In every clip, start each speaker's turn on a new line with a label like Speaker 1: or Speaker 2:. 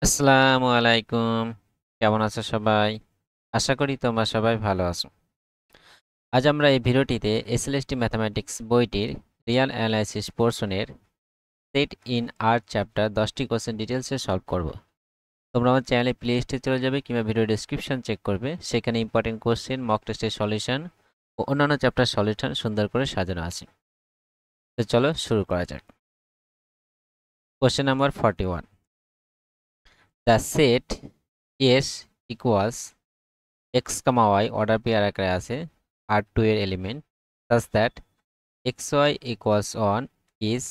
Speaker 1: আসসালামু আলাইকুম। কেমন আছো সবাই? আশা করি তোমরা সবাই ভালো আছো। আজ আমরা এই ভিডিওটিতে এসএলএসটি ম্যাথমেটিক্স বইটির রিয়াল অ্যানালাইসিস পোরশনের সেট ইন আর্ট চ্যাপ্টার 10টি কোশ্চেন ডিটেইলসে সলভ করব। তোমরা আমার চ্যানেলে প্লেলিস্টে চলে যাবে কিংবা ভিডিও ডেসক্রিপশন চেক করবে। সেখানে ইম্পর্টেন্ট কোশ্চেন, মক টেস্টের সলিউশন ও অন্যান্য চ্যাপ্টার সলিউশন সুন্দর করে সাজানো আছে। তো চলো শুরু করা যাক। Question number 41। The set S equals x, y order pair আকারে আছে R2 এর element such that xy equals 1 is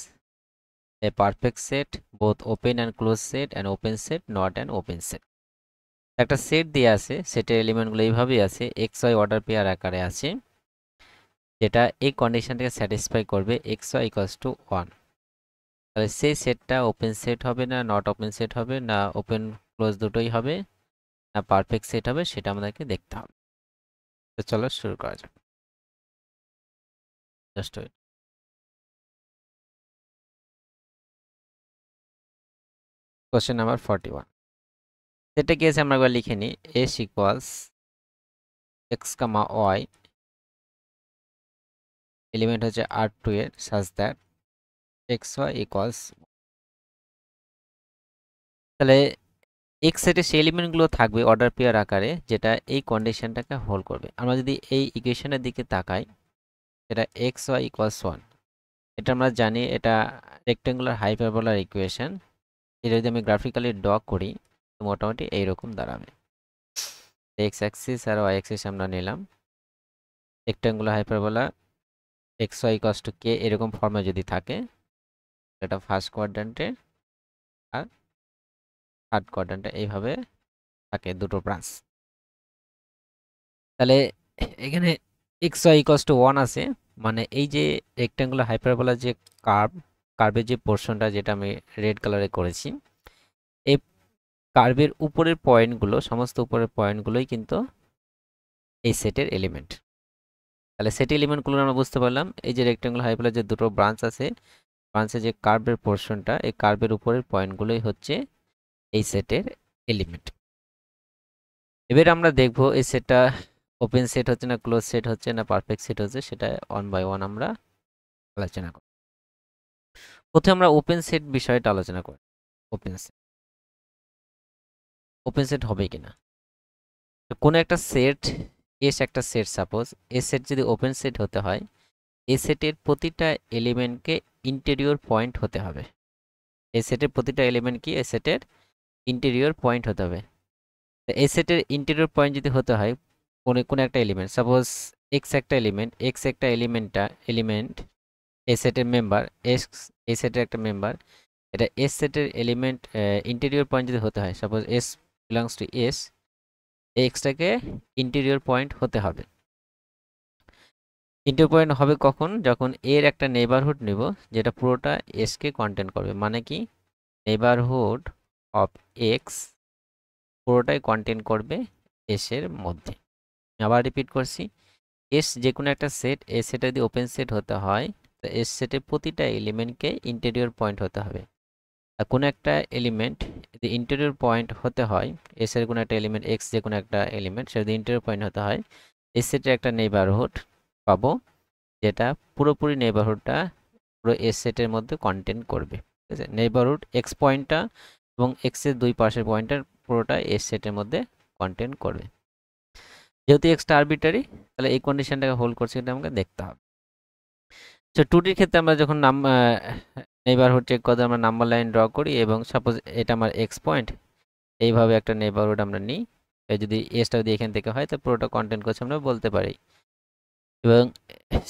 Speaker 1: a perfect set, both open and closed set and open set not an open set. একটা set দিয়ে আছে, সেটের এলিমেন্টগুলো এইভাবেই আছে, xy order pair আকারে আছে, যেটা এই কন্ডিশনটাকে স্যাটিসফাই করবে xy equals to 1। তাহলে সেই সেটটা ওপেন সেট হবে না, নট ওপেন সেট হবে না, ওপেন ক্লোজ দুটোই হবে না, পারফেক্ট সেট হবে, সেটা আমাদেরকে দেখতে হবে। তো চলো শুরু করা যাক। Just wait. Question number 41। সেটা কি আছে আমরা একবার লিখে নিই। s equals x, y element হচ্ছে R2 এর সাজ দ্যাট xy ইকুয়ালস, তাহলে x সেটে সেই এলিমেন্টগুলো থাকবে অর্ডার পেয়ার আকারে, যেটা এই কন্ডিশনটাকে হোল্ড করবে। আমরা যদি এই ইকুয়েশনের দিকে তাকাই, এটা xy ইকুয়ালস 1, এটা আমরা জানি এটা রেক্টেঙ্গুলার হাইপারবোলার ইকুয়েশন। এটা যদি আমি গ্রাফিক্যালি ড্র করি তো মোটামুটি এইরকম দাঁড়াবে। এক্স অ্যাক্সিস আর ওয়াই অ্যাক্সিস আমরা নিলাম। Rectangular hyperbola xy equals to k এরকম ফর্মে যদি থাকে, এটা ফার্স্ট কোয়াড্র্যান্টে আর থার্ড কোয়াড্র্যান্টে এইভাবে থাকে দুটো ব্রাঞ্চ। তাহলে এখানে xy ইকুয়ালস টু 1 আছে, মানে এই যে রেক্ট্যাঙ্গুলার হাইপারবোলার যে কার্ভের যে পোর্শনটা যেটা আমি রেড কালারে করেছি, এই কার্ভের উপরের পয়েন্টগুলো, সমস্ত উপরের পয়েন্টগুলোই কিন্তু এই সেটের এলিমেন্ট। তাহলে সেট এলিমেন্টগুলো আমরা বুঝতে পারলাম। এই যে রেক্ট্যাঙ্গুলার হাইপারবোলার যে দুটো ব্রাঞ্চ আছে, ব্রাঞ্চের যে কার্ভের পোর্শনটা, এই কার্ভের উপরের পয়েন্টগুলোই হচ্ছে এই সেটের এলিমেন্ট। এবার আমরা দেখব এই সেটটা ওপেন সেট হচ্ছে না, ক্লোজ সেট হচ্ছে না, পারফেক্ট সেট হচ্ছে, সেটা ওয়ান বাই ওয়ান আমরা আলোচনা করব। প্রথমে আমরা ওপেন সেট বিষয়টা আলোচনা করি। ওপেন সেট হবে কিনা, তো কোনো একটা সেট, এস একটা সেট, সাপোজ এ সেট যদি ওপেন সেট হতে হয়, এ সেটের প্রতিটা এলিমেন্টকে ইন্টেরিয়র পয়েন্ট হতে হবে। এ সেটের প্রতিটা এলিমেন্ট কি এ সেটের ইন্টেরিয়র পয়েন্ট হতে হবে। তো এই সেটের ইন্টেরিয়র পয়েন্ট যদি হতে হয় কোনো একটা এলিমেন্ট, সাপোজ এক্স একটা এলিমেন্ট, এক্স একটা এলিমেন্ট এ সেটের মেম্বার, এক্স এই সেটের একটা মেম্বার, এটা এস সেটের এলিমেন্ট ইন্টেরিয়র পয়েন্ট যদি হতে হয়, suppose S belongs to S, এক্সটাকে ইন্টেরিয়র পয়েন্ট হতে হবে। ইন্টেরিয়র পয়েন্ট হবে কখন, যখন এর একটা নেইবারহুড নেব যেটা পুরোটা এসকে কন্টেন্ট করবে। মানে কি, নেইবারহুড অফ এক্স পুরোটাই কন্টেন্ট করবে এসের মধ্যে। আবার রিপিট করছি, এস যে কোনো একটা সেট, এস সেটা যদি ওপেন সেট হতে হয়, তো এস সেটের প্রতিটা এলিমেন্টকে ইন্টেরিয়র পয়েন্ট হতে হবে। আর কোনো একটা এলিমেন্ট যদি ইন্টেরিয়র পয়েন্ট হতে হয়, এস এর কোনো একটা এলিমেন্ট, এক্স যে কোনো একটা এলিমেন্ট, সেটা যদি ইন্টেরিয়র পয়েন্ট হতে হয়, এস সেটের একটা নেইবারহুড পাবো, যেটা পুরোপুরি নেইবারহুডটা পুরো এস সেটের মধ্যে কন্টেন্ট করবে। ঠিক আছে, নেইবারহুড এক্স পয়েন্টটা এবং এক্সের দুই পাশের পয়েন্টার পুরোটা এস সেটের মধ্যে কন্টেন্ট করবে। যেহেতু এক্সটা আরবিটারি, তাহলে এই কন্ডিশনটাকে হোল্ড করছে, এটা আমাকে দেখতে হবে। তো টুটির ক্ষেত্রে আমরা যখন নেইবারহুড চেক করতে আমরা নাম্বার লাইন ড্র করি, এবং সাপোজ এটা আমার এক্স পয়েন্ট, এইভাবে একটা নেইবারহুড আমরা নিই, যদি এসটা যদি এখান থেকে হয় তো পুরোটা কন্টেন্ট করছে আমরা বলতে পারি। এবং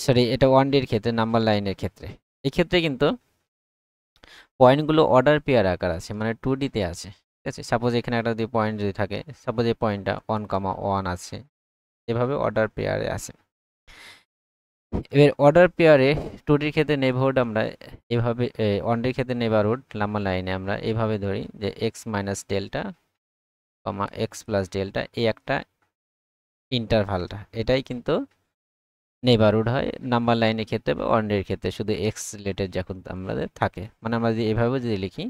Speaker 1: সরি, এটা 1D এর ক্ষেত্রে, নাম্বার লাইনের ক্ষেত্রে, এই ক্ষেত্রে কিন্তু পয়েন্টগুলো অর্ডার পেয়ার আকার আছে, মানে 2D তে আছে। ঠিক আছে, সাপোজ এখানে একটা যদি পয়েন্ট যদি থাকে, সাপোজ এই পয়েন্টটা 1,1 আছে, এভাবে অর্ডার পেয়ারে আছে। এবার অর্ডার পেয়ারে 2Dর ক্ষেত্রে নেইবারহুড আমরা এভাবে, 1Dর ক্ষেত্রে নেইবারহুড নাম্বার লাইনে আমরা এভাবে ধরি যে x minus delta x plus delta, এই একটা ইন্টারভালটা, এটাই কিন্তু নেইবারহুড হয় নাম্বার লাইনের ক্ষেত্রে বা 1Dর ক্ষেত্রে, শুধু এক্স রিলেটেড যখন আমাদের থাকে। মানে আমরা যদি এভাবে যদি লিখি,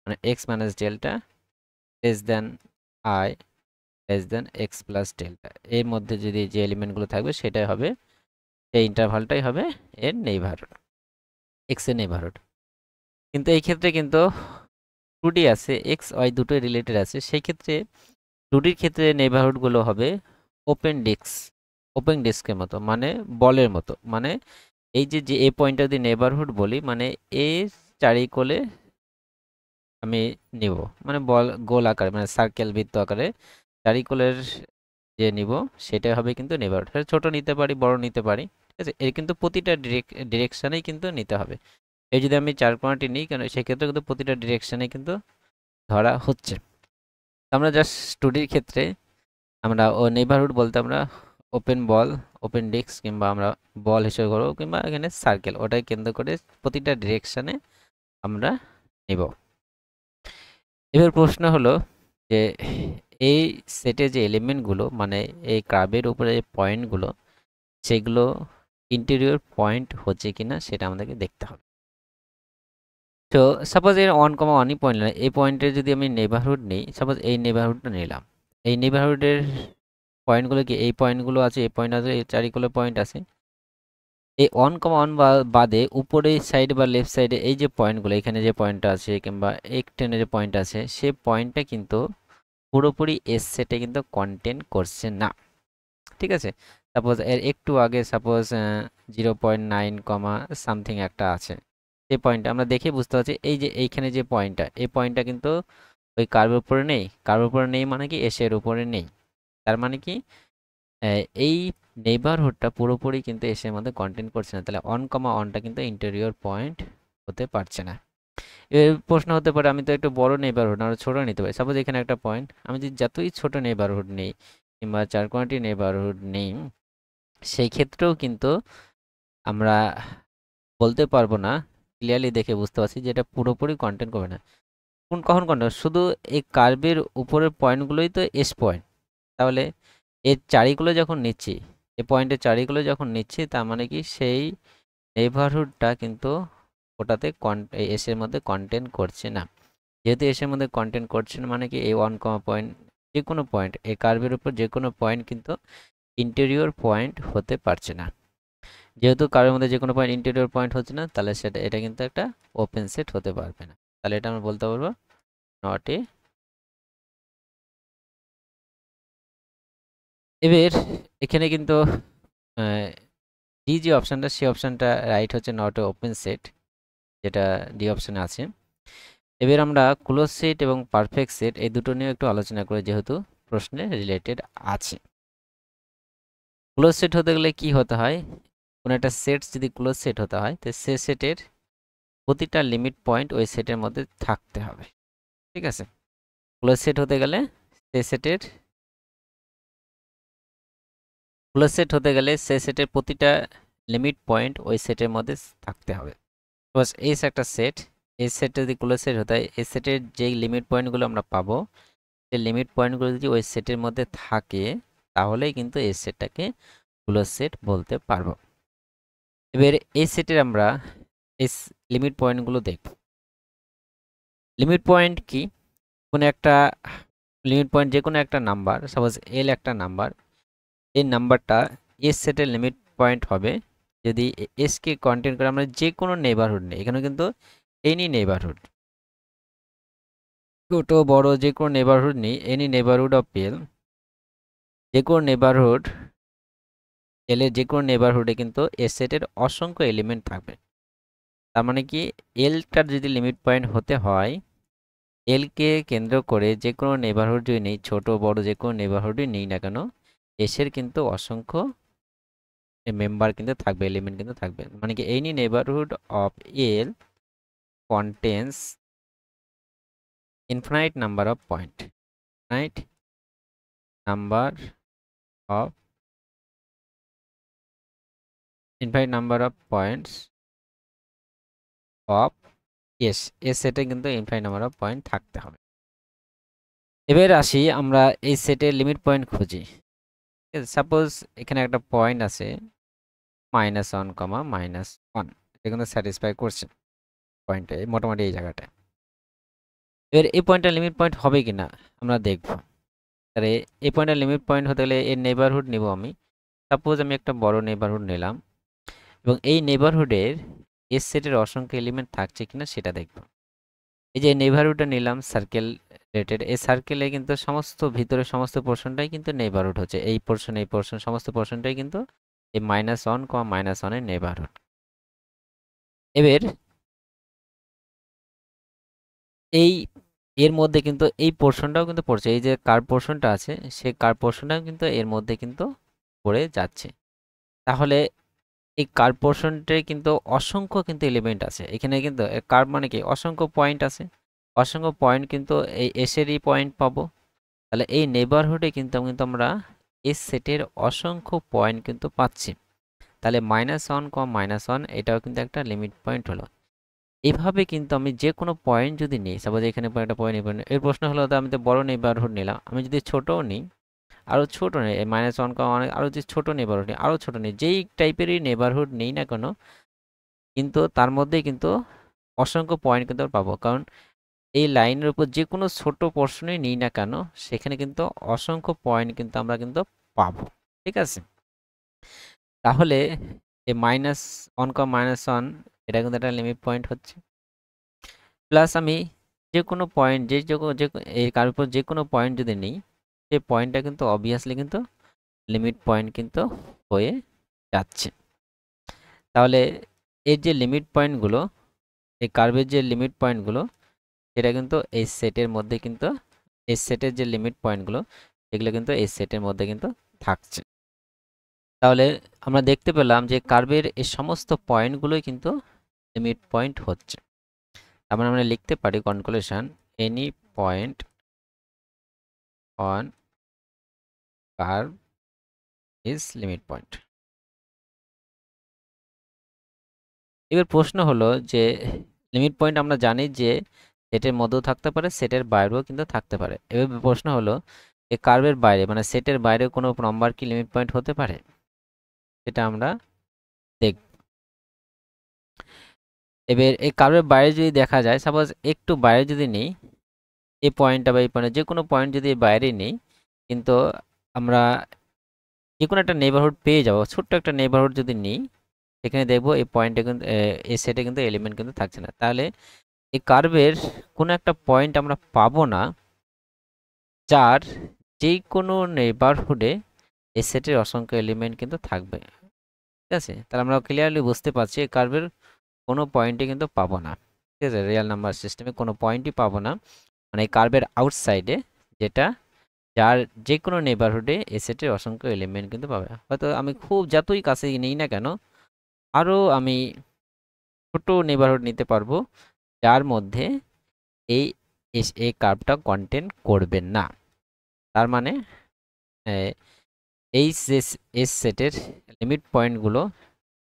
Speaker 1: মানে x minus delta less than i less than x plus delta, এর মধ্যে যদি যে এলিমেন্টগুলো থাকবে সেটাই হবে, এই ইন্টারভালটাই হবে এর নেইবারহুড, এক্স এর নেইবারহুড। কিন্তু এই ক্ষেত্রে কিন্তু 2D আছে, এক্স ওয়াই দুটোই রিলেটেড আছে, সেই ক্ষেত্রে 2Dর ক্ষেত্রে নেইবারহুডগুলো হবে ওপেন ডিস্কের মতো, মানে বলের মতো। মানে এই যে এ পয়েন্টটা যদি নেইবারহুড বলি, মানে এ চারিকোলে আমি নিব, মানে বল গোল আকারে, মানে সার্কেল বৃত্ত আকারে চারিকোলের যে নিব সেটাই হবে কিন্তু নেইবারহুড। ছোট নিতে পারি, বড় নিতে পারি, ঠিক আছে। এর কিন্তু প্রতিটা ডিরেকশনেই কিন্তু নিতে হবে। এই যদি আমি চার কোণাটি নিই, কেন সেক্ষেত্রে কিন্তু প্রতিটা ডিরেকশনে কিন্তু ধরা হচ্ছে। আমরা জাস্ট স্টুডির ক্ষেত্রে আমরা নেইবারহুড বলতে আমরা ওপেন বল, ওপেন ডিস্ক, কিংবা আমরা বল হিসেবে করবো, কিংবা এখানে সার্কেল, ওটাই কেন্দ্র করে প্রতিটা ডিরেকশনে আমরা নিব। এবার প্রশ্ন হলো যে এই সেটে যে এলিমেন্টগুলো, মানে এই কার্ভের উপরে যে পয়েন্টগুলো, সেগুলো ইন্টেরিয়র পয়েন্ট হচ্ছে কিনা সেটা আমাদেরকে দেখতে হবে। তো সাপোজ এর 1,1ই পয়েন্ট নিলাম, এই পয়েন্টের যদি আমি নেইবারহুড নিই, সাপোজ এই নেইবারহুডটা নিলাম, এই নেইবারহুডের পয়েন্টগুলো কি, এই পয়েন্টগুলো আছে, এই পয়েন্ট আছে, এই চারিগুলো পয়েন্ট আছে। এই 1,1 বাদে উপরের সাইড বা লেফট সাইডে এই যে পয়েন্টগুলো, এখানে যে পয়েন্টটা আছে কিংবা এক10 যে পয়েন্ট আছে, সে পয়েন্টটা কিন্তু পুরোপুরি এস সেটে কিন্তু কন্টেন্ট করছে না, ঠিক আছে। সাপোজ এর একটু আগে সাপোজ 0.9 কমা সামথিং একটা আছে, এই পয়েন্টটা আমরা দেখে বুঝতে পারছি, এই যে এইখানে যে পয়েন্টটা, এই পয়েন্টটা কিন্তু ওই কার্ভের উপরে নেই। কার্ভের উপরে নেই মানে কি, এস এর উপরে নেই। তার মানে কি, এই নেইবারহুডটা পুরোপুরি কিন্তু এস এর মধ্যে কন্টেন্ট করছে না, তাহলে 1,1টা কিন্তু ইন্টেরিয়র পয়েন্ট হতে পারছে না। এর প্রশ্ন হতে পারে, আমি তো একটু বড় নেইবারহুড আরো ছোট নিতে পারি। সাপোজ এখানে একটা পয়েন্ট, আমি যদি যতই ছোট নেইবারহুড নেই কিংবা চার কোণাটি নেইবারহুড নেই, সেই ক্ষেত্রেও কিন্তু আমরা বলতে পারবো না, ক্লিয়ারলি দেখে বুঝতে পারছি যে এটা পুরোপুরি কন্টেন্ট করবে না। কখন কন্টেন্ট, শুধু এই কার্ভের উপরের পয়েন্টগুলোই তো এস পয়েন্ট, তাহলে এর চারিগুলো যখন নিচ্ছি, এই পয়েন্টের চারিগুলো যখন নিচ্ছি, তার মানে কি সেই নেইবারহুডটা কিন্তু ওটাতে এস এর মধ্যে কন্টেন্ট করছে না। যেহেতু এস এর মধ্যে কন্টেন্ট করছে না, মানে কি এই 1, পয়েন্ট, যে কোনো পয়েন্ট এই কার্ভের উপর যে কোনো পয়েন্ট কিন্তু ইন্টেরিয়র পয়েন্ট হতে পারছে না। যেহেতু কার্ভের মধ্যে যে কোনো পয়েন্ট ইন্টেরিয়র পয়েন্ট হচ্ছে না, তাহলে এটা কিন্তু একটা ওপেন সেট হতে পারবে না। তাহলে এটা আমরা বলতে পারবো নট এ। এবার এখানে কিন্তু ডি যে অপশানটা, সেই অপশানটা রাইট হচ্ছে, নট এ ওপেন সেট, যেটা ডি অপশানে আছে। এবার আমরা ক্লোজ সেট এবং পারফেক্ট সেট এই দুটো নিয়ে একটু আলোচনা করি, যেহেতু প্রশ্নে রিলেটেড আছে। ক্লোজ সেট হতে গেলে কি হতে হয়, কোনো একটা সেট যদি ক্লোজ সেট হতে হয়, তো সে সেটের প্রতিটা লিমিট পয়েন্ট ওই সেটের মধ্যে থাকতে হবে, ঠিক আছে। ক্লোজ সেট হতে গেলে সে সেটের ক্লোজ সেট হতে গেলে সে সেটের প্রতিটা লিমিট পয়েন্ট ওই সেটের মধ্যে থাকতে হবে। বাস এই একটা সেট, এই সেটটা যদি ক্লোজ সেট হতে হয়, এই সেটের যেই লিমিট পয়েন্টগুলো আমরা পাবো, সেই লিমিট পয়েন্টগুলো যদি ওই সেটের মধ্যে থাকে, তাহলেই কিন্তু এই সেটটাকে ক্লোজ সেট বলতে পারবো। এবার এই সেটের আমরা এই লিমিট পয়েন্টগুলো দেখব। লিমিট পয়েন্ট কি, কোনো একটা লিমিট পয়েন্ট, যে কোনো একটা নাম্বার, সাপোজ এল একটা নাম্বার, এই নাম্বারটা এস সেটের লিমিট পয়েন্ট হবে যদি এস কে কন্টেন্ট করে আমরা যে কোনো নেইবারহুড নেই। এখানে কিন্তু এনি নেইবারহুড, ছোট বড় যে কোনো নেইবারহুড নেই, এনি নেইবারহুড অফ এল, যে কোনো নেইবারহুড এল এর যে কোনো নেইবারহুডে কিন্তু এস সেটের অসংখ্য এলিমেন্ট থাকবে। তার মানে কি, এলটার যদি লিমিট পয়েন্ট হতে হয়, এলকে কেন্দ্র করে যে কোনো নেইবারহুড যদি নেই, ছোট বড় যে কোনো নেইবারহুডই নেই না কেন, এসের কিন্তু অসংখ্য মেম্বার কিন্তু থাকবে, এলিমেন্ট কিন্তু থাকবে। মানে কি, any neighbourhood of l contains infinite number of point, right, number of infinite number of points of S সেটে কিন্তু ইনফাইনাইট নাম্বার অফ পয়েন্ট থাকতে হবে। এবার আসি আমরা এই সেটের লিমিট পয়েন্ট খুঁজি। সাপোজ এখানে একটা পয়েন্ট আছে -1, -1, এটা কিন্তু স্যাটিসফাই করছে পয়েন্টে, মোটামুটি এই জায়গাটায়। এবার এই পয়েন্টটা লিমিট পয়েন্ট হবে কিনা আমরা দেখব। তাহলে এই পয়েন্টটা লিমিট পয়েন্ট হতে গেলে এর নেইবারহুড নিব আমি। সাপোজ আমি একটা বড় নেইবারহুড নিলাম এবং এই নেইবারহুডের এস সেটের অসংখ্য এলিমেন্ট থাকছে কিনা সেটা দেখব। এই যে নেইবারহুডটা নিলাম সার্কেল রেটেড, এই সার্কেলে কিন্তু সমস্ত ভিতরে সমস্ত পোর্শনটাই কিন্তু নেইবারহুড হচ্ছে, এই পোর্শন সমস্ত পোর্শনটাই কিন্তু এই -1, -1 এর নেইবারহুড। এবার এই এর মধ্যে কিন্তু এই পোর্শনটাও কিন্তু পড়ছে, এই যে কার্ভ পোর্শনটা আছে সেই কার্ভ পোর্শনটাও কিন্তু এর মধ্যে কিন্তু পড়ে যাচ্ছে। তাহলে এই কার্ভ পোর্শনটায় কিন্তু অসংখ্য কিন্তু এলিমেন্ট আছে এখানে, কিন্তু কার্ভ মানে কি অসংখ্য পয়েন্ট আছে, অসংখ্য পয়েন্ট কিন্তু এই এসেরই পয়েন্ট পাবো। তাহলে এই নেইবারহুডে কিন্তু আমরা এস সেটের অসংখ্য পয়েন্ট কিন্তু পাচ্ছি। তাহলে -1, এটাও কিন্তু একটা লিমিট পয়েন্ট হলো। এভাবে কিন্তু আমি যে কোনো পয়েন্ট যদি নিই, সাপোজ এখানে একটা পয়েন্ট এর প্রশ্ন হলো আমি তো বড় নেইবারহুড নিলাম, আমি যদি ছোটও নিই আরও ছোট নেই, -1, আরও যে ছোট নেইবারহুড নিই আরও ছোট নেই, যেই টাইপেরই নেইবারহুড নেই না কেন কিন্তু তার মধ্যেই কিন্তু অসংখ্য পয়েন্ট কিন্তু পাবো, কারণ এই লাইনের উপর যে কোনো ছোট পোর্শনই নিই না কেন সেখানে কিন্তু অসংখ্য পয়েন্ট কিন্তু আমরা কিন্তু পাবো। ঠিক আছে, তাহলে এই -1, এটা কিন্তু একটা লিমিট পয়েন্ট হচ্ছে। প্লাস আমি যে কোনো পয়েন্ট এই কার উপর যে কোনো পয়েন্ট যদি নিই সেই পয়েন্টটা কিন্তু অবভিয়াসলি কিন্তু লিমিট পয়েন্ট কিন্তু হয়ে যাচ্ছে। তাহলে এর যে লিমিট পয়েন্টগুলো, এই কার্ভের যে লিমিট পয়েন্টগুলো সেটা কিন্তু এই সেটের মধ্যে কিন্তু এই সেটের যে লিমিট পয়েন্টগুলো এগুলো কিন্তু এই সেটের মধ্যে কিন্তু থাকছে। তাহলে আমরা দেখতে পেলাম যে কার্ভের এই সমস্ত পয়েন্টগুলোই কিন্তু লিমিট পয়েন্ট হচ্ছে। তার মানে আমরা লিখতে পারি conclusion, any point on curve is limit point. এবার প্রশ্ন হলো যে লিমিট পয়েন্ট আমরা জানি যে সেটের মধ্যেও থাকতে পারে, সেটের বাইরেও কিন্তু থাকতে পারে। এবার প্রশ্ন হলো এই কার্ভের বাইরে মানে সেটের বাইরে কোনো নাম্বার কি লিমিট পয়েন্ট হতে পারে, সেটা আমরা দেখব। এবার এই কার্ভের বাইরে যদি দেখা যায়, সাপোজ একটু বাইরে যদি নেই এই পয়েন্টটা বা এই পয়েন্টে যে কোনো পয়েন্ট যদি বাইরে নেই কিন্তু আমরা যে কোনো একটা নেইবারহুড পেয়ে যাব। ছোট্ট একটা নেইবারহুড যদি নিই সেখানে দেখবো এই পয়েন্টে কিন্তু এই সেটে কিন্তু এলিমেন্ট কিন্তু থাকছে না। তাহলে এই কার্ভের কোনো একটা পয়েন্ট আমরা পাবো না যার যেই কোনো নেইবারহুডে এই সেটের অসংখ্য এলিমেন্ট কিন্তু থাকবে। ঠিক আছে, তাহলে আমরা ক্লিয়ারলি বুঝতে পারছি এই কার্ভের কোনো পয়েন্টই কিন্তু পাবো না। ঠিক আছে, রিয়েল নাম্বার সিস্টেমে কোনো পয়েন্টই পাবো না, মানে এই কার্ভের আউটসাইডে যেটা যার যে কোনো নেইবারহুডে এই সেটের অসংখ্য এলিমেন্ট কিন্তু পাবে। হয়তো আমি খুব যতই কাছে নিই না কেন আরও আমি ছোট নেইবারহুড নিতে পারবো যার মধ্যে এই এই কার্ভটা কন্টেন্ট করবে না। তার মানে এই এস সেটের লিমিট পয়েন্টগুলো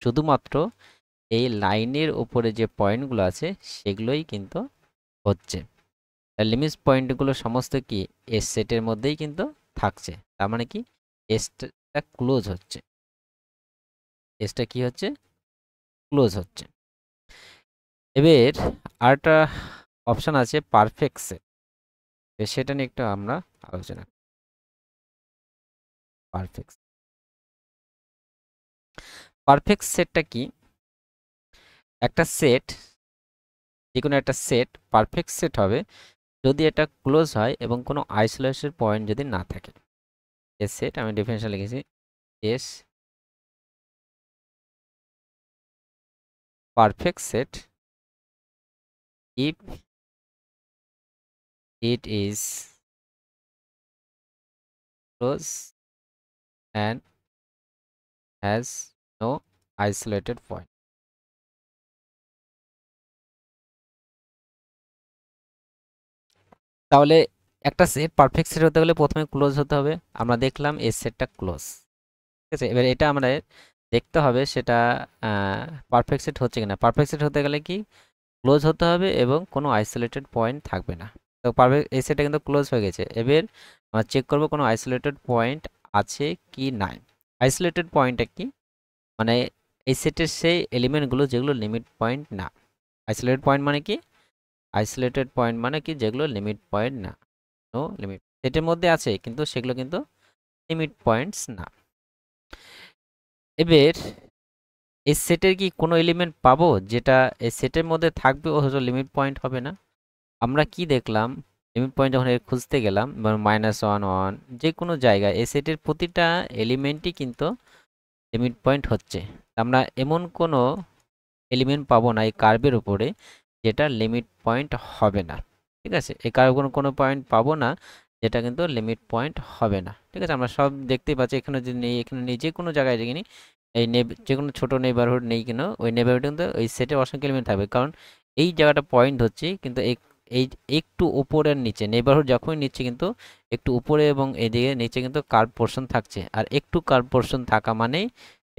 Speaker 1: শুধুমাত্র এই লাইনের উপরে যে পয়েন্টগুলো আছে সেগুলোই কিন্তু হচ্ছে। লিমিট পয়েন্টগুলো সমস্ত কি এস সেটের মধ্যেই কিন্তু থাকছে। তার মানে কি এসটা ক্লোজ হচ্ছে, এসটা কি হচ্ছে ক্লোজ হচ্ছে। এবার আরেকটা অপশন আছে পারফেক্ট সেট, সেটা নিয়ে একটু আমরা আলোচনা। পারফেক্ট পারফেক্ট সেটটা কি? একটা সেট, যে কোনো একটা সেট পারফেক্ট সেট হবে যদি এটা ক্লোজ হয় এবং কোনো আইসোলেশন পয়েন্ট যদি না থাকে। এ সেট আমি ডেফিনেশন লিখেছি, S perfect set if it is close and has no isolated point. তাহলে একটা সেট পারফেক্ট সেট হতে গেলে প্রথমে ক্লোজ হতে হবে। আমরা দেখলাম এই সেটটা ক্লোজ। ঠিক আছে, এবার এটা আমরা দেখতে হবে সেটা পারফেক্ট সেট হচ্ছে কিনা। পারফেক্ট সেট হতে গেলে কি ক্লোজ হতে হবে এবং কোনো আইসোলেটেড পয়েন্ট থাকবে না। তো পারফেক্ট এই সেটটা কিন্তু ক্লোজ হয়ে গেছে। এবার আমরা চেক করব কোনো আইসোলেটেড পয়েন্ট আছে কি নাই। আইসোলেটেড পয়েন্টটা কি, মানে এই সেটের সেই এলিমেন্টগুলো যেগুলো লিমিট পয়েন্ট না। আইসোলেটেড পয়েন্ট মানে কি আইসোলেটেড পয়েন্ট মানে কি, যেগুলো লিমিট পয়েন্ট না, নো লিমিট, সেটের মধ্যে আছে কিন্তু সেগুলো কিন্তু লিমিট পয়েন্টস না। এবার এই সেটের কি কোনো এলিমেন্ট পাবো যেটা এই সেটের মধ্যে থাকবে অথচ লিমিট পয়েন্ট হবে না? আমরা কি দেখলাম, লিমিট পয়েন্ট যখন খুঁজতে গেলাম, -1 1 যে কোনো জায়গায় এই সেটের প্রতিটা এলিমেন্টই কিন্তু লিমিট পয়েন্ট হচ্ছে। আমরা এমন কোনো এলিমেন্ট পাবো না এই কার্ভের উপরে যেটা লিমিট পয়েন্ট হবে না। ঠিক আছে, এই কার্ভের কোনো পয়েন্ট পাবো না যেটা কিন্তু লিমিট পয়েন্ট হবে না। ঠিক আছে, আমরা সব দেখতেই পাচ্ছি, এখানে যদি নেই, এখানে নেই, যে কোনো জায়গায় যদি নেই, এই যে কোনো ছোটো নেইবারহুড নেই কেন, ওই নেইবারহুড কিন্তু ওই সেটে অসংখ্য এলিমেন্ট থাকবে, কারণ এই জায়গাটা পয়েন্ট হচ্ছে কিন্তু এই একটু উপরের নিচে নেইবারহুড যখনই নিচ্ছে কিন্তু একটু উপরে এবং এদিকে নিচে কিন্তু কার্ভ পোর্শন থাকছে, আর একটু কার্ভ পোর্শন থাকা মানেই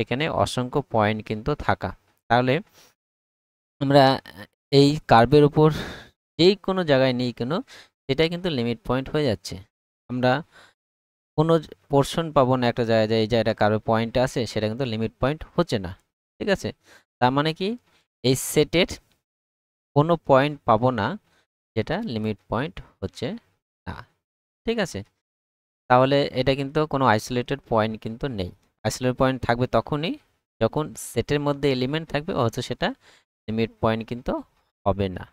Speaker 1: এখানে অসংখ্য পয়েন্ট কিন্তু থাকা। তাহলে আমরা এই কার্ভের উপর যেই কোনো জায়গায় নেই কেন সেটাই কিন্তু লিমিট পয়েন্ট হয়ে যাচ্ছে। আমরা কোনো পোর্শন পাবো না একটা জায়গায়, এই জায়গাটা কার্ভে পয়েন্ট আছে সেটা কিন্তু লিমিট পয়েন্ট হচ্ছে না। ঠিক আছে, তার মানে কি এই সেটের কোনো পয়েন্ট পাবো না যেটা লিমিট পয়েন্ট হচ্ছে না। ঠিক আছে, তাহলে এটা কিন্তু কোনো আইসোলেটেড পয়েন্ট কিন্তু নেই। আইসোলেটেড পয়েন্ট থাকবে তখনই যখন সেটের মধ্যে এলিমেন্ট থাকবে অথচ সেটা লিমিট পয়েন্ট কিন্তু হবে না।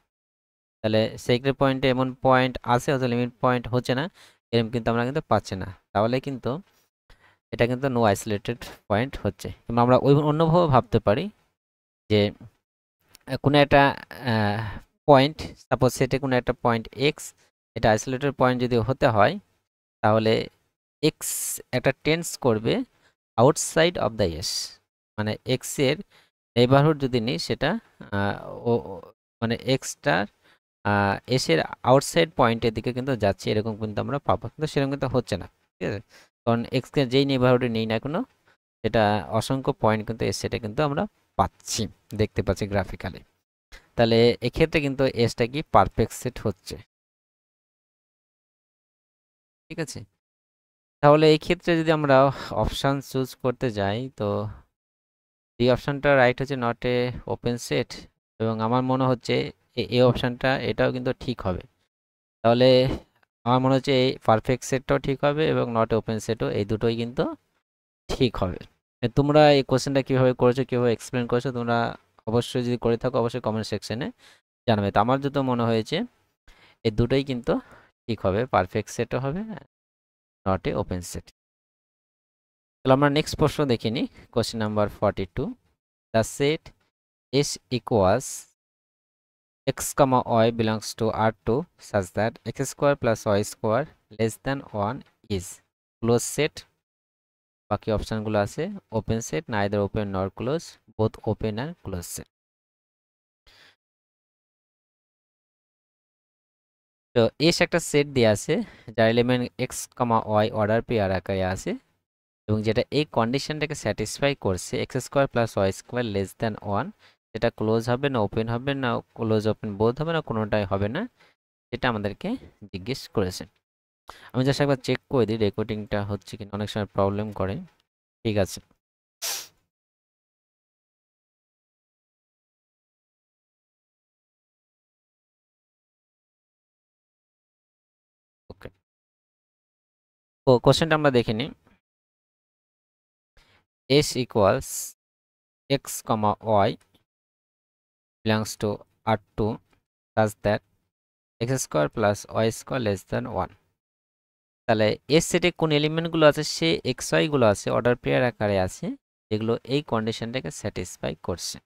Speaker 1: তাহলে সেক্রেট পয়েন্টে এমন পয়েন্ট আছে অথচ লিমিট পয়েন্ট হচ্ছে না, এরকম কিন্তু আমরা কিন্তু পাচ্ছি না, তাহলে কিন্তু এটা কিন্তু নো আইসোলেটেড পয়েন্ট হচ্ছে। কিংবা আমরা ওই অন্যভাবে ভাবতে পারি যে কোনো একটা পয়েন্ট, সাপোজ সেটে কোনো একটা পয়েন্ট এক্স, এটা আইসোলেটেড পয়েন্ট যদি হতে হয় তাহলে এক্স একটা টেন্স করবে আউটসাইড অফ দ্য এস, মানে এক্স এর নেইবারহুড যদি নিই সেটা মানে এক্সটার এসের আউটসাইড পয়েন্টের দিকে কিন্তু যাচ্ছে, এরকম কিন্তু আমরা পাবো, কিন্তু সেরকম কিন্তু হচ্ছে না। ঠিক আছে, কারণ এক্সকে যেই নেইবারহুডে নেই না কোনো সেটা অসংখ্য পয়েন্ট কিন্তু এস, সেটা কিন্তু আমরা পাচ্ছি, দেখতে পাচ্ছি গ্রাফিক্যালি। তাহলে এক্ষেত্রে কিন্তু এসটা কি পারফেক্ট সেট হচ্ছে। ঠিক আছে, তাহলে এই ক্ষেত্রে যদি আমরা অপশান চুজ করতে যাই তো এই অপশানটা রাইট হচ্ছে নট এ ওপেন সেট, এবং আমার মনে হচ্ছে এই অপশানটা এটাও কিন্তু ঠিক হবে। তাহলে আমার মনে হচ্ছে এই পারফেক্ট সেটটাও ঠিক হবে এবং নট ওপেন সেটও, এই দুটোই কিন্তু ঠিক হবে। তোমরা এই কোশ্চেনটা কীভাবে করেছো, কীভাবে এক্সপ্লেন করেছো, তোমরা অবশ্যই যদি করে থাকো অবশ্যই কমেন্ট সেকশনে জানাবে। তো আমার যেটা মনে হয়েছে এই দুটোই কিন্তু ঠিক হবে, পারফেক্ট সেটও হবে, নট এ ওপেন সেট। তাহলে আমরা নেক্সট প্রশ্ন দেখে নিই, question number 42। The set S equals x, y belongs to R2 such that x square plus y square less than 1 is closed set। বাকি অপশনগুলো আছে open set, neither open nor close, both open and close set. তো s একটা set দিয়ে আছে যার element x, y order pair আকারে আছে এবং যেটা এই কন্ডিশনটাকে স্যাটিসফাই করছে x square plus y square less than 1, সেটা ক্লোজ হবে না ওপেন হবে না ক্লোজ ওপেন বোথ হবে না কোনোটাই হবে না, এটা আমাদেরকে জিজ্ঞেস করেছে। আমি জাস্ট একবার চেক করে দিই রেকর্ডিংটা হচ্ছে কিনা, অনেক সময় প্রবলেম করে। ঠিক আছে, ওকে। তো কোশ্চেনটা আমরা দেখে নিই। s equals x, y belongs to R2 such that x square plus y square less than 1। তাহলে এস সেটে কোন এলিমেন্টগুলো আছে, সে এক্স ওয়াইগুলো আছে অর্ডার পেয়ার আকারে আছে যেগুলো এই কন্ডিশনটাকে স্যাটিসফাই করছে।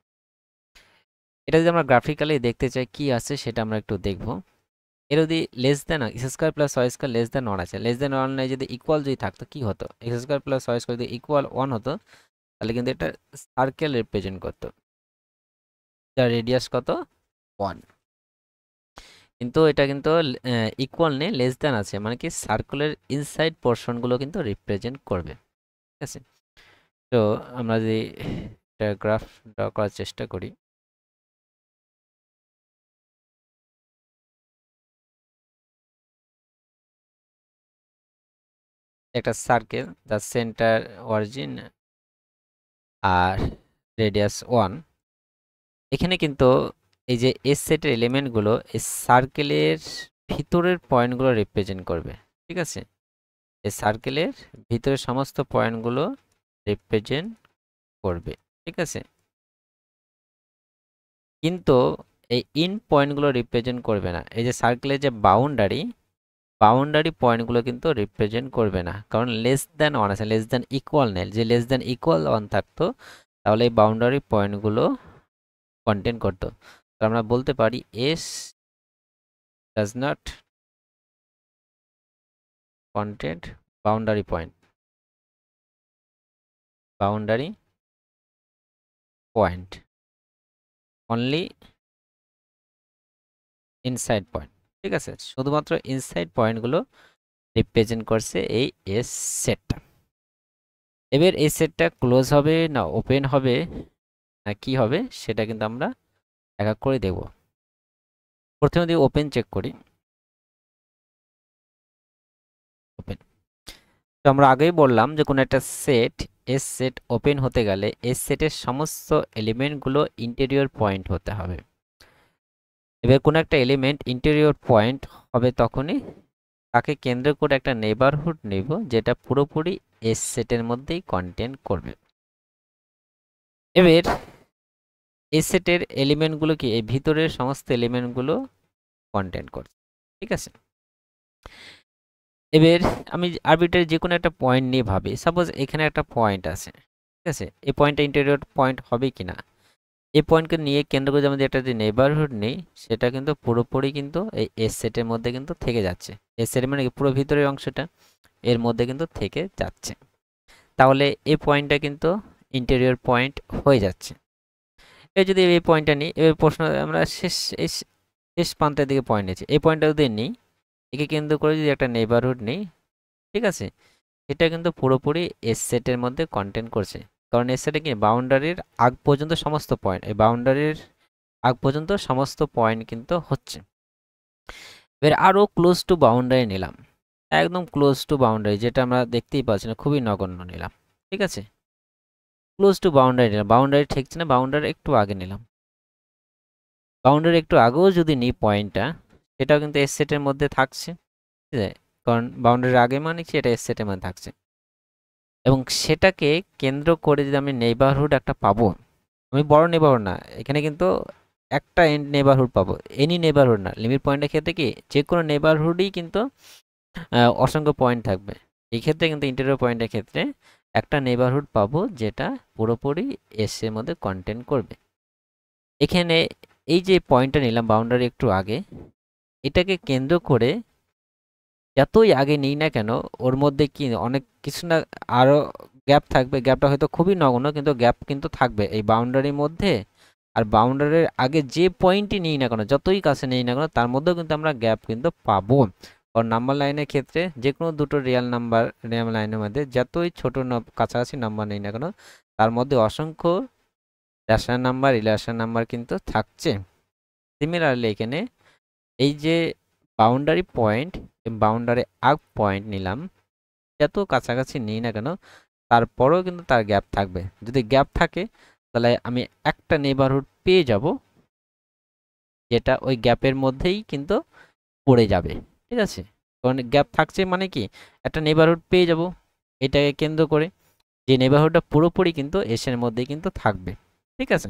Speaker 1: এটা যদি আমরা গ্রাফিক্যালি দেখতে চাই কি আছে সেটা আমরা একটু দেখব। এর যদি less than x square plus y square less than 1 আছে, লেস দেন 1 নাই যদি ইকুয়াল যদি থাকতো কি হতো, x square plus y square যদি ইকুয়াল 1 হতো তাহলে কিন্তু এটা সার্কেল রিপ্রেজেন্ট করতো, যার রেডিয়াস কত 1। কিন্তু এটা কিন্তু ইকুয়াল নেই, লেস দেন আছে, মানে কি সার্কেলের ইনসাইড পোর্শনগুলো কিন্তু রিপ্রেজেন্ট করবে। ঠিক আছে, তো আমরা যদি একটা গ্রাফ ড্র করার চেষ্টা করি, একটা সার্কেল যার সেন্টার অরিজিন আর রেডিয়াস 1, এখানে কিন্তু এই যে এস সেটের এলিমেন্টগুলো এই সার্কেলের ভিতরের পয়েন্টগুলো রিপ্রেজেন্ট করবে। ঠিক আছে, এই সার্কেলের ভিতরের সমস্ত পয়েন্টগুলো রিপ্রেজেন্ট করবে। ঠিক আছে, কিন্তু এই ইন পয়েন্টগুলো রিপ্রেজেন্ট করবে না। এই যে সার্কেলের যে বাউন্ডারি পয়েন্টগুলো কিন্তু রিপ্রেজেন্ট করবে না, কারণ লেস দ্যান ওয়ান আছে, লেস দ্যান ইকুয়াল নেই। যে লেস দ্যান ইকুয়াল ওয়ান থাকতো তাহলে এই বাউন্ডারি পয়েন্টগুলো কন্টেন্ট করতো। তো আমরা বলতে পারি S does not content boundary point, boundary point only inside point. ঠিক আছে, শুধুমাত্র ইনসাইড পয়েন্টগুলো রিপ্রেজেন্ট করছে এই এস সেটটা। এবার এই সেটটা ক্লোজ হবে না ওপেন হবে না কি হবে সেটা কিন্তু আমরা এক এক করে দেখব। প্রথমে যদি ওপেন চেক করি, ওপেন, তো আমরা আগেই বললাম যে কোনো একটা সেট এস সেট ওপেন হতে গেলে এস সেটের সমস্ত এলিমেন্টগুলো ইন্টেরিয়র পয়েন্ট হতে হবে। এবার কোনো একটা এলিমেন্ট ইন্টেরিয়র পয়েন্ট হবে তখনই তাকে কেন্দ্র করে একটা নেইবারহুড নেব যেটা পুরোপুরি এস সেটের মধ্যেই কন্টেন্ট করবে। এবার এই সেটের এলিমেন্টগুলো কি এই ভিতরের সমস্ত এলিমেন্টগুলো কন্টেন্ট করছে। ঠিক আছে, এবার আমি আরবিটারি যে কোনো একটা পয়েন্ট নিয়ে ভাবি, সাপোজ এখানে একটা পয়েন্ট আছে। ঠিক আছে, এই পয়েন্টটা ইন্টেরিয়র পয়েন্ট হবে কি না, এই পয়েন্টকে নিয়ে কেন্দ্র করে যেমন একটা যে নেইবারহুড নেই সেটা কিন্তু পুরোপুরি কিন্তু এই এস সেটের মধ্যে কিন্তু থেকে যাচ্ছে। এস সেটের মানে কি পুরো ভিতরের অংশটা এর মধ্যে কিন্তু থেকে যাচ্ছে, তাহলে এই পয়েন্টটা কিন্তু ইন্টেরিয়র পয়েন্ট হয়ে যাচ্ছে। এই যদি এই পয়েন্টটা নিই, এবার প্রশ্ন আমরা শেষ প্রান্তের দিকে পয়েন্ট নিয়েছি, এই পয়েন্টটা যদি নিই একে কেন্দ্র করে যদি একটা নেইবারহুড নিই, ঠিক আছে, এটা কিন্তু পুরোপুরি এস সেটের মধ্যে কন্টেন্ট করছে। কারণ এস সেটে কি বাউন্ডারির আগ পর্যন্ত সমস্ত পয়েন্ট, এই বাউন্ডারির আগ পর্যন্ত সমস্ত পয়েন্ট কিন্তু হচ্ছে। এবার আরও ক্লোজ টু বাউন্ডারি নিলাম, একদম ক্লোজ টু বাউন্ডারি, যেটা আমরা দেখতেই পাচ্ছি না, খুবই নগণ্য নিলাম। ঠিক আছে, ক্লোজ টু বাউন্ডারি নিলাম, বাউন্ডারি ঠেকছে না, বাউন্ডারি একটু আগে নিলাম। বাউন্ডারি একটু আগেও যদি নিই পয়েন্টটা, সেটাও কিন্তু এস সেটের মধ্যে থাকছে। ঠিক আছে, কারণ বাউন্ডারির আগে মানে কি এটা এস সেটের মধ্যে থাকছে, এবং সেটাকে কেন্দ্র করে যদি আমি নেইবারহুড একটা পাবো, আমি বড় নেইবারহুড না এখানে কিন্তু একটা নেইবারহুড পাবো, এনি নেইবারহুড না। লিমিট পয়েন্টের ক্ষেত্রে কি যে কোনো নেইবারহুডই কিন্তু অসংখ্য পয়েন্ট থাকবে। এই ক্ষেত্রে কিন্তু ইন্টেরিয়র পয়েন্টের ক্ষেত্রে একটা নেইবারহুড পাবো যেটা পুরোপুরি এস এর মধ্যে কন্টেন্ট করবে। এখানে এই যে পয়েন্টটা নিলাম বাউন্ডারি একটু আগে, এটাকে কেন্দ্র করে যতই আগে নিই না কেন ওর মধ্যে কি অনেক কিছু না আরও গ্যাপ থাকবে, গ্যাপটা হয়তো খুবই নগণ্য কিন্তু গ্যাপ কিন্তু থাকবে এই বাউন্ডারির মধ্যে। আর বাউন্ডারির আগে যে পয়েন্টই নিই না কেন, যতই কাছে নিই না কেন, তার মধ্যেও কিন্তু আমরা গ্যাপ কিন্তু পাবো। কারণ নাম্বার লাইনের ক্ষেত্রে যে কোনো দুটো রিয়েল লাইনের মধ্যে যতই ছোট কাছাকাছি নাম্বার নেই না কেন, তার মধ্যে অসংখ্য রেশনাল নাম্বার ইরেশনাল নাম্বার কিন্তু থাকছে। সিমিলারলি এখানে এই যে বাউন্ডারি পয়েন্ট, বাউন্ডারি আগ পয়েন্ট নিলাম, যত কাছাকাছি নিই না কেন তারপরেও কিন্তু তার গ্যাপ থাকবে। যদি গ্যাপ থাকে তাহলে আমি একটা নেইবারহুড পেয়ে যাব যেটা ওই গ্যাপের মধ্যেই কিন্তু পড়ে যাবে। ঠিক আছে, কারণ গ্যাপ থাকছে মানে কি একটা নেইবারহুড পেয়ে যাব এটাকে কেন্দ্র করে, যে নেইবারহুডটা পুরোপুরি কিন্তু এসের মধ্যে কিন্তু থাকবে। ঠিক আছে,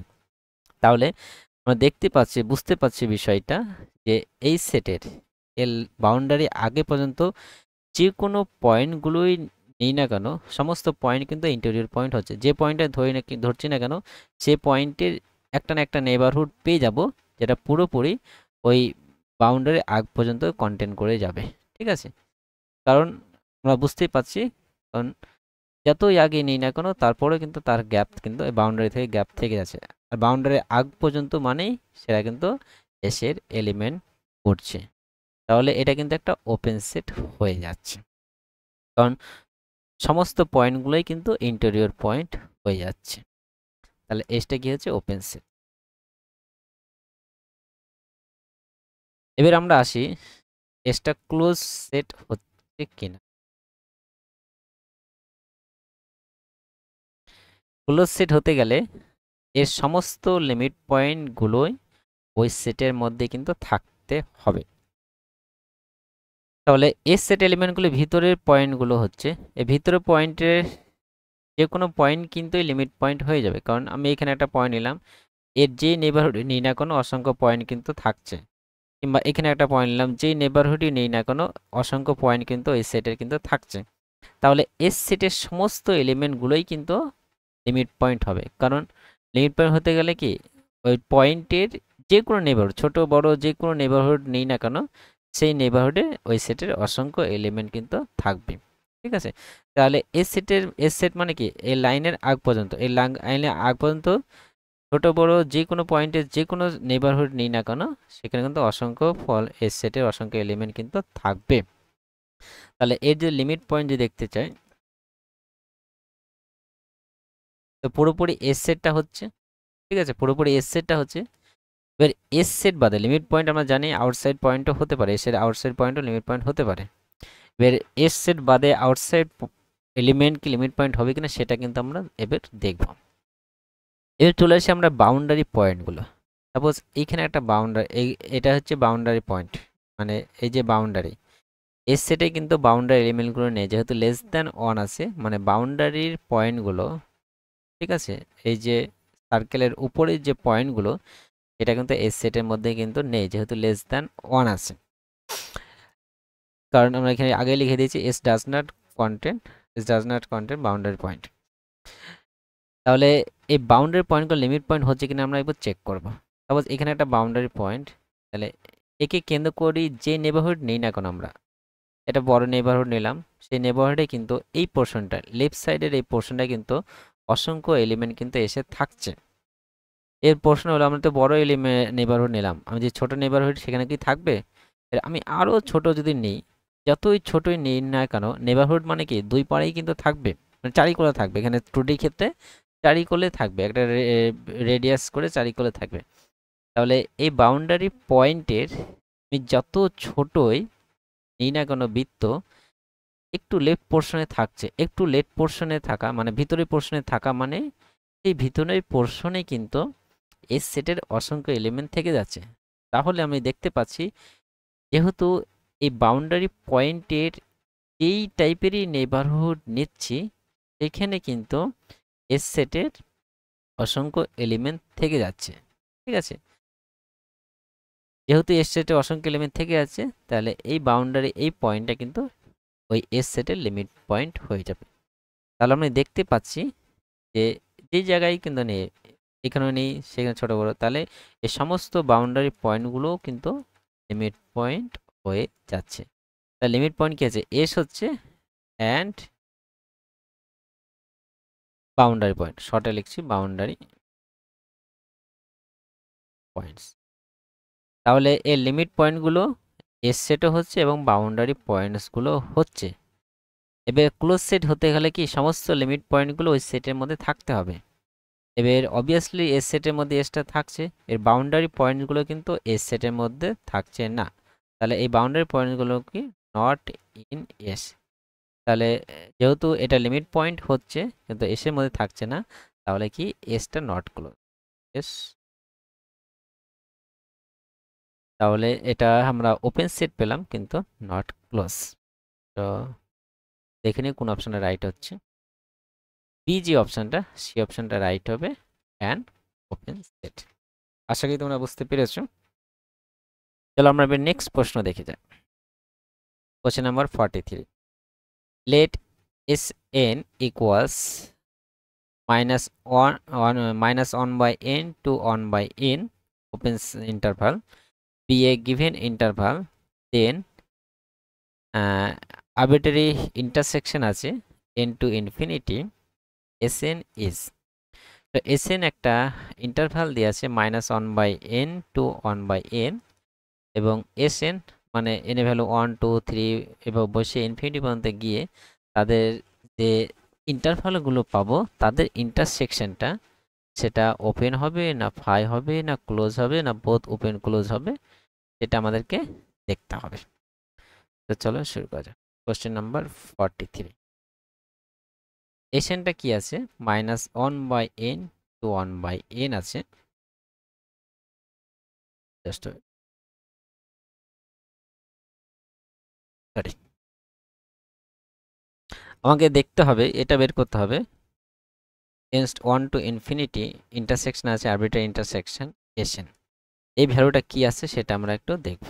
Speaker 1: তাহলে আমরা দেখতে পাচ্ছি, বুঝতে পারছি বিষয়টা, যে এই সেটের এল বাউন্ডারি আগে পর্যন্ত যে কোনো পয়েন্টগুলোই নিই না কেন সমস্ত পয়েন্ট কিন্তু ইন্টেরিয়র পয়েন্ট হচ্ছে। যে পয়েন্টটা ধরছি না কেন সে পয়েন্টের একটা না একটা নেইবারহুড পেয়ে যাব যেটা পুরোপুরি ওই বাউন্ডারি আগ পর্যন্ত কন্টেন্ট করে যাবে। ঠিক আছে, কারণ আমরা বুঝতেই পারছি, কারণ যতই আগে নিই না কেন তারপরেও কিন্তু তার গ্যাপ কিন্তু বাউন্ডারি থেকে গ্যাপ থেকে যাচ্ছে। আর বাউন্ডারি আগ পর্যন্ত মানেই সেটা কিন্তু এসের এলিমেন্ট পড়ছে, তাহলে এটা কিন্তু একটা ওপেন সেট হয়ে যাচ্ছে, কারণ সমস্ত পয়েন্টগুলোই কিন্তু ইন্টেরিয়র পয়েন্ট হয়ে যাচ্ছে। তাহলে এসটা কি হচ্ছে ওপেন সেট। এবার আমরা আসি এসটা ক্লোজ সেট হচ্ছে কিনা। ক্লোজ সেট হতে গেলে এর সমস্ত লিমিট পয়েন্টগুলোই ওই সেটের মধ্যে কিন্তু থাকতে হবে। তাহলে এস সেট এলিমেন্টগুলো ভিতরের পয়েন্টগুলো হচ্ছে এই ভিতরের পয়েন্টের যে কোনো পয়েন্ট কিন্তু লিমিট পয়েন্ট হয়ে যাবে, কারণ আমি এখানে একটা পয়েন্ট নিলাম, এর যে নেইবারহুড নিই না কোনো অসংখ্য পয়েন্ট কিন্তু থাকছে, কিংবা এখানে একটা পয়েন্ট নিলাম, যেই নেইবারহুডই নেই না কোনো অসংখ্য পয়েন্ট কিন্তু এই সেটের কিন্তু থাকছে। তাহলে এস সেটের সমস্ত এলিমেন্টগুলোই কিন্তু লিমিট পয়েন্ট হবে, কারণ লিমিট পয়েন্ট হতে গেলে কি ওই পয়েন্টের যে কোনো নেইবারহুড, ছোট বড় যে কোনো নেইবারহুড নেই না কেন সেই নেইবারহুডে ওই সেটের অসংখ্য এলিমেন্ট কিন্তু থাকবে। ঠিক আছে, তাহলে এস সেট মানে কি এই লাইনের আগ পর্যন্ত, এই লাইনের আগ পর্যন্ত ছোট বড় যে কোনো পয়েন্টে যে কোনো নেইবারহুড নেই না কেন সেখানে কিন্তু অসংখ্য এস সেটের অসংখ্য এলিমেন্ট কিন্তু থাকবে। তাহলে এর যে লিমিট পয়েন্ট যদি দেখতে চাই, তো পুরোপুরি এস সেটটা হচ্ছে, ঠিক আছে, পুরোপুরি এস সেটটা হচ্ছে। এবার এস সেট বাদে লিমিট পয়েন্ট আমরা জানি আউটসাইড পয়েন্টও হতে পারে, এসের আউটসাইড পয়েন্টও লিমিট পয়েন্ট হতে পারে। এবার এস সেট বাদে আউটসাইড এলিমেন্ট কি লিমিট পয়েন্ট হবে কিনা সেটা কিন্তু আমরা এবার দেখব। এবার চলে আসি আমরা বাউন্ডারি পয়েন্টগুলো। সাপোজ এইখানে একটা বাউন্ডারি, এটা হচ্ছে বাউন্ডারি পয়েন্ট, মানে এই যে বাউন্ডারি, এস সেটে কিন্তু বাউন্ডারি এলিমেন্টগুলো নেই, যেহেতু লেস দ্যান 1 আছে, মানে বাউন্ডারির পয়েন্টগুলো, ঠিক আছে, এই যে সার্কেলের উপরের যে পয়েন্টগুলো এটা কিন্তু এস সেটের মধ্যে কিন্তু নেই, যেহেতু লেস দ্যান 1 আছে। কারণ আমরা এখানে আগে লিখে দিয়েছি S does not contain boundary point. তাহলে এই বাউন্ডারি পয়েন্টগুলো লিমিট পয়েন্ট হচ্ছে কিনা আমরা একবার চেক করব। সাপোজ এখানে একটা বাউন্ডারি পয়েন্ট, তাহলে একে কেন্দ্র করি যে নেইবারহুড নেই না কেন আমরা, এটা বড় নেইবারহুড নিলাম, সেই নেইবারহুডে কিন্তু এই পোর্শনটা লেফট সাইডের এই পোর্শনটা কিন্তু অসংখ্য এলিমেন্ট কিন্তু এসে থাকছে। এর প্রশ্ন হলো আমরা তো বড় নেইবারহুড নিলাম, আমি যে ছোট নেইবারহুড সেখানে কি থাকবে? আমি আরও ছোট যদি নিই, যতই ছোটই নিই না কেন নেইবারহুড মানে কি দুই পাড়েই কিন্তু থাকবে, মানে চারিকোণে থাকবে, এখানে 2D ক্ষেত্রে চারিকোণে থাকবে, একটা রেডিয়াস করে চারিকোণে থাকবে। তাহলে এই বাউন্ডারি পয়েন্টের আমি যত ছোটই নিই না কেন বৃত্ত, একটু লেফট পোর্শনে থাকছে, একটু লেফট পোর্শনে থাকা মানে ভিতরের পোর্শনে থাকা মানে এই ভিতরের পোর্শনে কিন্তু এস সেটের অসংখ্য এলিমেন্ট থেকে যাচ্ছে। তাহলে আমি দেখতে পাচ্ছি যেহেতু এই বাউন্ডারি পয়েন্টের এই টাইপেরই নেইবারহুড নিচ্ছি, এখানে কিন্তু এস সেটের অসংখ্য এলিমেন্ট থেকে যাচ্ছে। ঠিক আছে, যেহেতু এস সেটে অসংখ্য এলিমেন্ট থেকে যাচ্ছে, তাহলে এই বাউন্ডারি এই পয়েন্টটা কিন্তু ওই এস সেটের লিমিট পয়েন্ট হয়ে যাবে। তাহলে আমরা দেখতে পাচ্ছি যে যে জায়গায় কিন্তু নেই, এখানেও নেই, সেখানে ছোট বড়, তাহলে এই সমস্ত বাউন্ডারি পয়েন্টগুলোও কিন্তু লিমিট পয়েন্ট হয়ে যাচ্ছে। তাহলে লিমিট পয়েন্ট কি আছে, এস হচ্ছে অ্যান্ড বাউন্ডারি পয়েন্ট, শর্টে লিখছি বাউন্ডারি পয়েন্টস। তাহলে এই লিমিট পয়েন্টগুলো এস সেটও হচ্ছে এবং বাউন্ডারি পয়েন্টসগুলো হচ্ছে। এবার ক্লোজ সেট হতে গেলে কি সমস্ত লিমিট পয়েন্টগুলো ওই সেটের মধ্যে থাকতে হবে। এবার অবভিয়াসলি এস সেটের মধ্যে এসটা থাকছে, এর বাউন্ডারি পয়েন্টগুলো কিন্তু এস সেটের মধ্যে থাকছে না। তাহলে এই বাউন্ডারি পয়েন্টগুলো কি নট ইন এস। তাহলে যেহেতু এটা লিমিট পয়েন্ট হচ্ছে কিন্তু এসের মধ্যে থাকছে না, তাহলে কি এসটা নট ক্লোজ এস। তাহলে এটা আমরা ওপেন সেট পেলাম কিন্তু নট ক্লোজ। তো দেখে নিই কোন অপশনটা রাইট হচ্ছে। বি যে অপশনটা সেই অপশনটা রাইট হবে, অ্যান্ড ওপেন সেট। আশা করি তোমরা বুঝতে পেরেছো। চলো আমরা এবার নেক্সট প্রশ্ন দেখে যাই। Question number 43, let s n equals -1 by n to 1 by n open interval be a given interval, then arbitrary intersection আছে n to infinity, sn is। তো sn একটা ইন্টারভাল দিয়ে আছে -1 by n to 1 by n, এবং sn মানে n এর value 1 2 3 এবং বসে ইনফিনিটি পর্যন্ত গিয়ে তাদের যে ইন্টারভালগুলো পাবো তাদের ইন্টারসেকশনটা সেটা ওপেন হবে না ফাই হবে না ক্লোজ হবে না বোথ ওপেন ক্লোজ হবে, সেটা আমাদেরকে দেখতে হবে। তো চলো শুরু করা যাক। কোশ্চেন নাম্বার 43, এসএনটা কি আছে -1 by n to 1 by n আছে। জাস্ট সরি, আমাকে দেখতে হবে, এটা বের করতে হবে টেন্সড 1 টু ইনফিনিটি ইন্টারসেকশন আছে আরবিট্রারি ইন্টারসেকশন এসএন, এই ভ্যালুটা কি আছে সেটা আমরা একটু দেখব।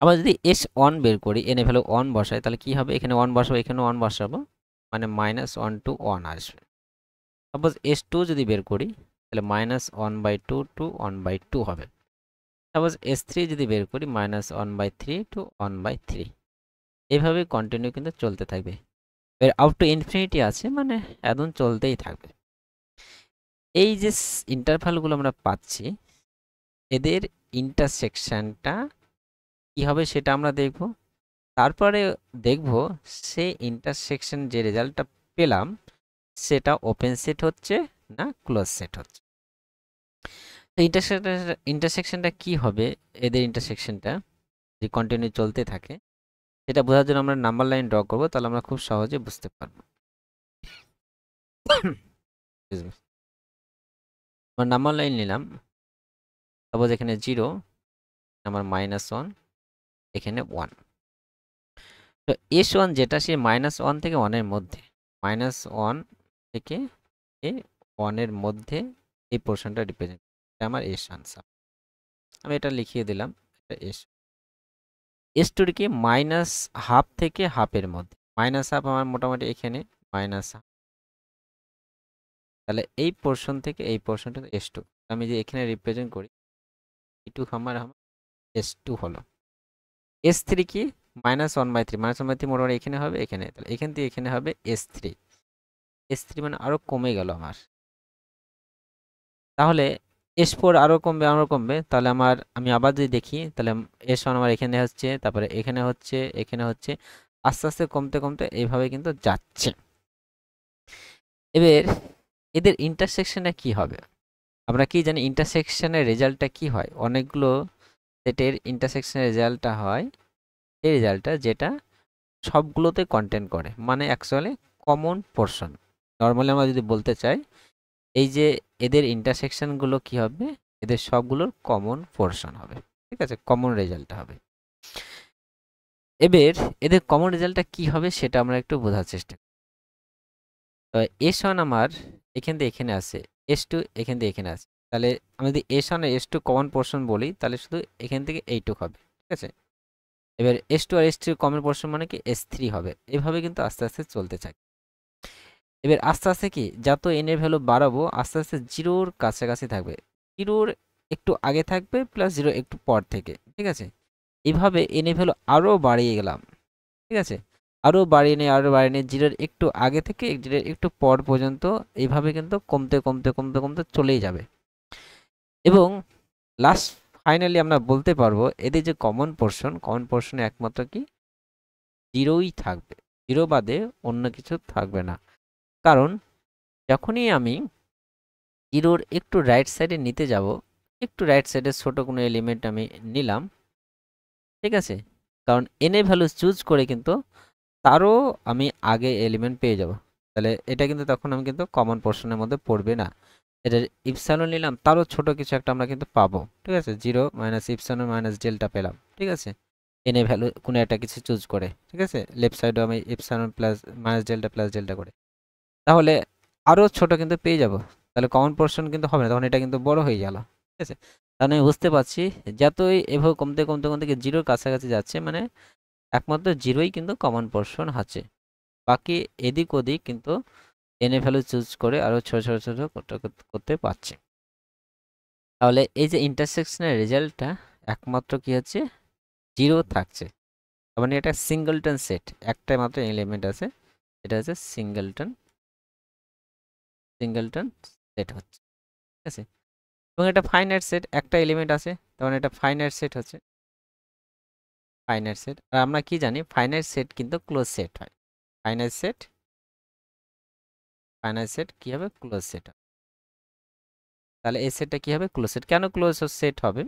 Speaker 1: আমরা যদি এস ওয়ান বের করি, এনে ভ্যালু 1 বসাই, তাহলে কি হবে, এখানে 1 বসাবো, এখানে 1 বসাবো, মানে -1 টু 1 আসবে। সাপোজ এস টু যদি বের করি, তাহলে -1/2 টু 1/2 হবে। সাপোজ এস থ্রি যদি বের করি, -1/3 টু 1/3। এইভাবে কন্টিনিউ কিন্তু চলতে থাকবে। এর আপ টু ইনফিনিটি আছে, মানে একদম চলতেই থাকবে। এই যে ইন্টারভ্যালগুলো আমরা পাচ্ছি, এদের ইন্টারসেকশনটা কি হবে সেটা আমরা দেখব। তারপরে দেখব সে ইন্টারসেকশন যে রেজাল্টটা পেলাম সেটা ওপেন সেট হচ্ছে না ক্লোজ সেট হচ্ছে। তো ইন্টারসেকশনটা কি হবে, এদের ইন্টারসেকশনটা যে কন্টিনিউ চলতে থাকে, সেটা বোঝার জন্য আমরা নাম্বার লাইন ড্র করব, তাহলে আমরা খুব সহজে বুঝতে পারবো। আমরা নাম্বার লাইন নিলাম, সাপোজ এখানে 0, আমার -1, এখানে 1। তো S1 যেটা, সে -1 থেকে 1 এর মধ্যে, -1 থেকে 1 এর মধ্যে এই পোর্শনটা রিপ্রেজেন্ট, এটা আমার এস আনসার। আমি এটা লিখিয়ে দিলাম, এটা এস। S2 কি -হাফ থেকে হাফের মধ্যে, -হাফ আমার মোটামুটি এখানে -হাফ, তাহলে এই পোর্শন থেকে এই পোর্শনটা S2, আমি যে এখানে রিপ্রেজেন্ট করি E2 আমার S2 হলো। S3 কি -1/3, -1/3 মোটামুটি এখানে হবে, এখানে, তাহলে এখান থেকে এখানে হবে S3। S3 মানে আরো কমে গেল আমার, তাহলে S4 আরো কমবে, তাহলে আমি আবার যদি দেখি, তাহলে S1 আমার এখানে হচ্ছে, তারপরে এখানে হচ্ছে, এখানে হচ্ছে, আস্তে আস্তে কমতে কমতে এইভাবে কিন্তু যাচ্ছে। এবার এদের ইন্টারসেকশনে কি হবে, আমরা কি জানি ইন্টারসেকশনের রেজাল্টটা কি হয়, অনেকগুলো সেটের ইন্টারসেকশনের রেজাল্টটা হয় এই রেজাল্টটা যেটা সবগুলোতে কন্টেন্ট করে, মানে অ্যাকচুয়ালি কমন পোর্শন। নর্মালি আমরা যদি বলতে চাই, এই যে এদের ইন্টারসেকশনগুলো কি হবে, এদের সবগুলোর কমন পোর্শন হবে, ঠিক আছে, কমন রেজাল্টটা হবে। এবার এদের কমন রেজাল্টটা কি হবে সেটা আমরা একটু বোঝার চেষ্টা করি। তো S1 আমার এখান থেকে এখানে আছে, S2 এখান থেকে এখানে আছে, তাহলে আমি যদি S1 আর S2 কমন পোর্শন বলি, তাহলে শুধু এখান থেকে এইটুক হবে, ঠিক আছে। এবার S2 আর S3 কমন পোর্শন মানে কি S3 হবে, এভাবে কিন্তু আস্তে আস্তে চলতে থাকে। এবার আস্তে আস্তে কি, যত n এর ভ্যালু বাড়াবো আস্তে আস্তে জিরোর কাছাকাছি থাকবে, জিরোর একটু আগে থাকবে প্লাস জিরো একটু পর থেকে, ঠিক আছে। এইভাবে n এর ভ্যালু আরও বাড়িয়ে গেলাম, ঠিক আছে, আরও বাড়িয়ে নিয়ে জিরোর একটু আগে থেকে জিরোর একটু পর পর্যন্ত এইভাবে কিন্তু কমতে কমতে কমতে কমতে চলেই যাবে। এবং লাস্ট ফাইনালি আমরা বলতে পারবো এদের যে কমন পোর্শনে একমাত্র কি জিরোই থাকবে, জিরো বাদে অন্য কিছু থাকবে না। কারণ যখনই আমি জিরোর একটু রাইট সাইডে নিতে যাব, একটু রাইট সাইডে ছোট কোনো এলিমেন্ট আমি নিলাম, ঠিক আছে, কারণ n এর ভ্যালু চুজ করে কিন্তু তারও আমি আগে এলিমেন্ট পেয়ে যাব, তাহলে এটা কিন্তু তখন আমি কিন্তু কমন পোর্শনের মধ্যে পড়বে না। এটা ইপসাইলন নিলাম, তারও ছোট কিছু একটা আমরা কিন্তু পাবো, ঠিক আছে, 0 - ইপসাইলন - ডেল্টা পেলাম, ঠিক আছে, n এর ভ্যালু কোনো একটা কিছু চুজ করে, ঠিক আছে, লেফট সাইডেও আমি ইপসাইলন প্লাস -ডেল্টা করে, তাহলে আরও ছোট কিন্তু পেয়ে যাব, তাহলে কমন পোর্শন কিন্তু হবে না, তখন এটা কিন্তু বড় হয়ে গেল, ঠিক আছে। তাহলে আমি বুঝতে পারছি যতই এভাবে কমতে কমতে কমতে জিরোর কাছাকাছি যাচ্ছে, মানে একমাত্র জিরোই কিন্তু কমন পোর্শন আছে, বাকি এদিক ওদিক কিন্তু এন এ ভ্যালু চুজ করে আরও ছোট ছোট ছোট করতে পারছে। তাহলে এই যে ইন্টারসেকশনের রেজাল্টটা একমাত্র কি হচ্ছে, জিরো থাকছে, তার মানে এটা সিঙ্গলটন সেট, একটা মাত্র এলিমেন্ট আছে, এটা হচ্ছে সিঙ্গলটন সেট হচ্ছে, ঠিক আছে। এবং এটা ফাইনাইট সেট, একটা এলিমেন্ট আছে, তখন এটা ফাইনাইট সেট হচ্ছে, ফাইনাইট সেট। আর আমরা কি জানি ফাইনাইট সেট কিন্তু ক্লোজ সেট হয়, ফাইনাইট সেট কি হবে, ক্লোজ সেট। তাহলে এই সেটটা কি হবে, ক্লোজ সেট। কেন ক্লোজ সেট হবে,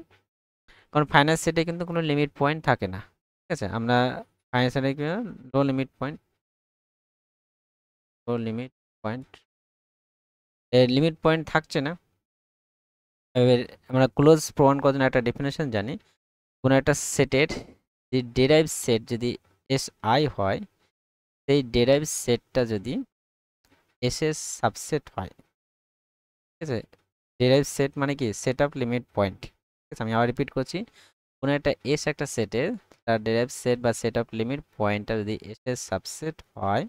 Speaker 1: কারণ ফাইনাইট সেটে কিন্তু কোনো লিমিট পয়েন্ট থাকে না, ঠিক আছে, আমরা ফাইনাইট সেটে কি নো লিমিট পয়েন্ট এর লিমিট পয়েন্ট থাকছে না, এবার আমরা ক্লোজ প্রমাণ করার জন্য একটা ডেফিনেশন জানি। কোনো একটা সেটের যে ডেরাইভ সেট যদি এস আই হয়, সেই ডেরাইভ সেটটা যদি এস এর সাবসেট হয়, ঠিক আছে? ডেরাইভ সেট মানে কি সেট অফ লিমিট পয়েন্ট, ঠিক আছে? আমি আবার রিপিট করছি, কোনো একটা এস একটা সেটের তার ডেরাইভ সেট বা সেট অফ লিমিট পয়েন্টটা যদি এস এর সাবসেট হয়,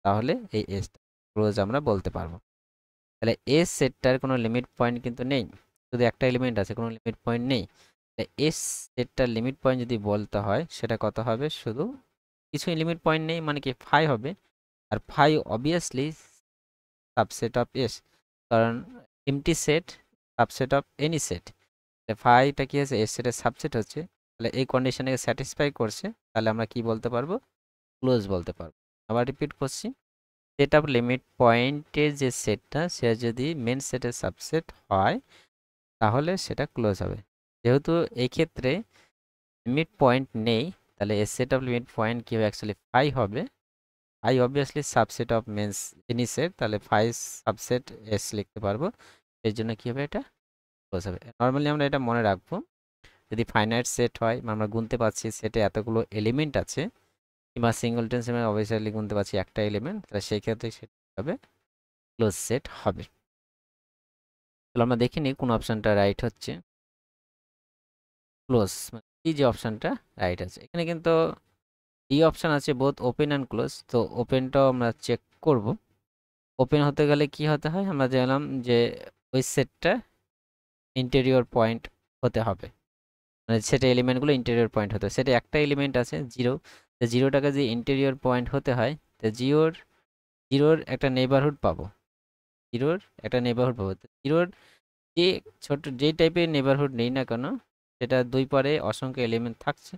Speaker 1: তাহলে এই এসটা ক্লোজ আমরা বলতে পারবো। তাহলে এস সেটটার কোনো লিমিট পয়েন্ট কিন্তু নেই, শুধু একটা এলিমেন্ট আছে, কোনো লিমিট পয়েন্ট নেই। এস সেটটার লিমিট পয়েন্ট যদি বলতে হয় সেটা কত হবে? শুধু কিছুই লিমিট পয়েন্ট নেই মানে কি ফাই হবে। আর phi obviously subset of S, কারণ empty set subset of any set. ফাইটা কি আছে? এস সেটের সাবসেট হচ্ছে। তাহলে এই কন্ডিশনটাকে স্যাটিসফাই করছে, তাহলে আমরা কি বলতে পারবো? ক্লোজ বলতে পারবো। আবার রিপিট করছি, সেট অফ লিমিট পয়েন্টের যে সেটটা সেটা যদি মেন সেটের সাবসেট হয়, তাহলে সেটা ক্লোজ হবে। যেহেতু এই ক্ষেত্রে লিমিট পয়েন্ট নেই, তাহলে এর সেট অফ লিমিট পয়েন্ট কি হবে? অ্যাকচুয়ালি ফাই হবে। Phi obviously subset of means any set, তাহলে ফাই সাবসেট এস লিখতে পারবো। এর জন্য কি হবে? এটা ক্লোজ হবে। নর্মালি আমরা এটা মনে রাখবো, যদি ফাইনাইট সেট হয়, আমরা গুনতে পারছি সেটে এতগুলো এলিমেন্ট আছে, কিংবা সিঙ্গলটন সেটে অবভিয়াসলি গুনতে পারছি একটা এলিমেন্ট, তাহলে সেই ক্ষেত্রে সেটা হবে ক্লোজ সেট হবে। তাহলে আমরা দেখে নিই কোন অপশনটা রাইট হচ্ছে। ক্লোজ এই যে অপশনটা রাইট আছে। এখানে কিন্তু এই অপশন আছে বোথ ওপেন অ্যান্ড ক্লোজ, তো ওপেনটাও আমরা চেক করব। ওপেন হতে গেলে কি হতে হয়? আমরা জানলাম যে ওই সেটটা ইন্টেরিয়র পয়েন্ট হতে হবে, মানে সেটা এলিমেন্টগুলো ইন্টেরিয়র পয়েন্ট হতে হয়। সেটা একটা এলিমেন্ট আছে জিরো, তো জিরোটাকে যদি ইন্টেরিয়র পয়েন্ট হতে হয়, তো জিরোর একটা নেইবারহুড পাবো, জিরোর একটা নেইবারহুড পাবো। তো জিরোর যে ছোট যেই টাইপের নেইবারহুড নেই না কেন, সেটা দুই পারে অসংখ্য এলিমেন্ট থাকছে,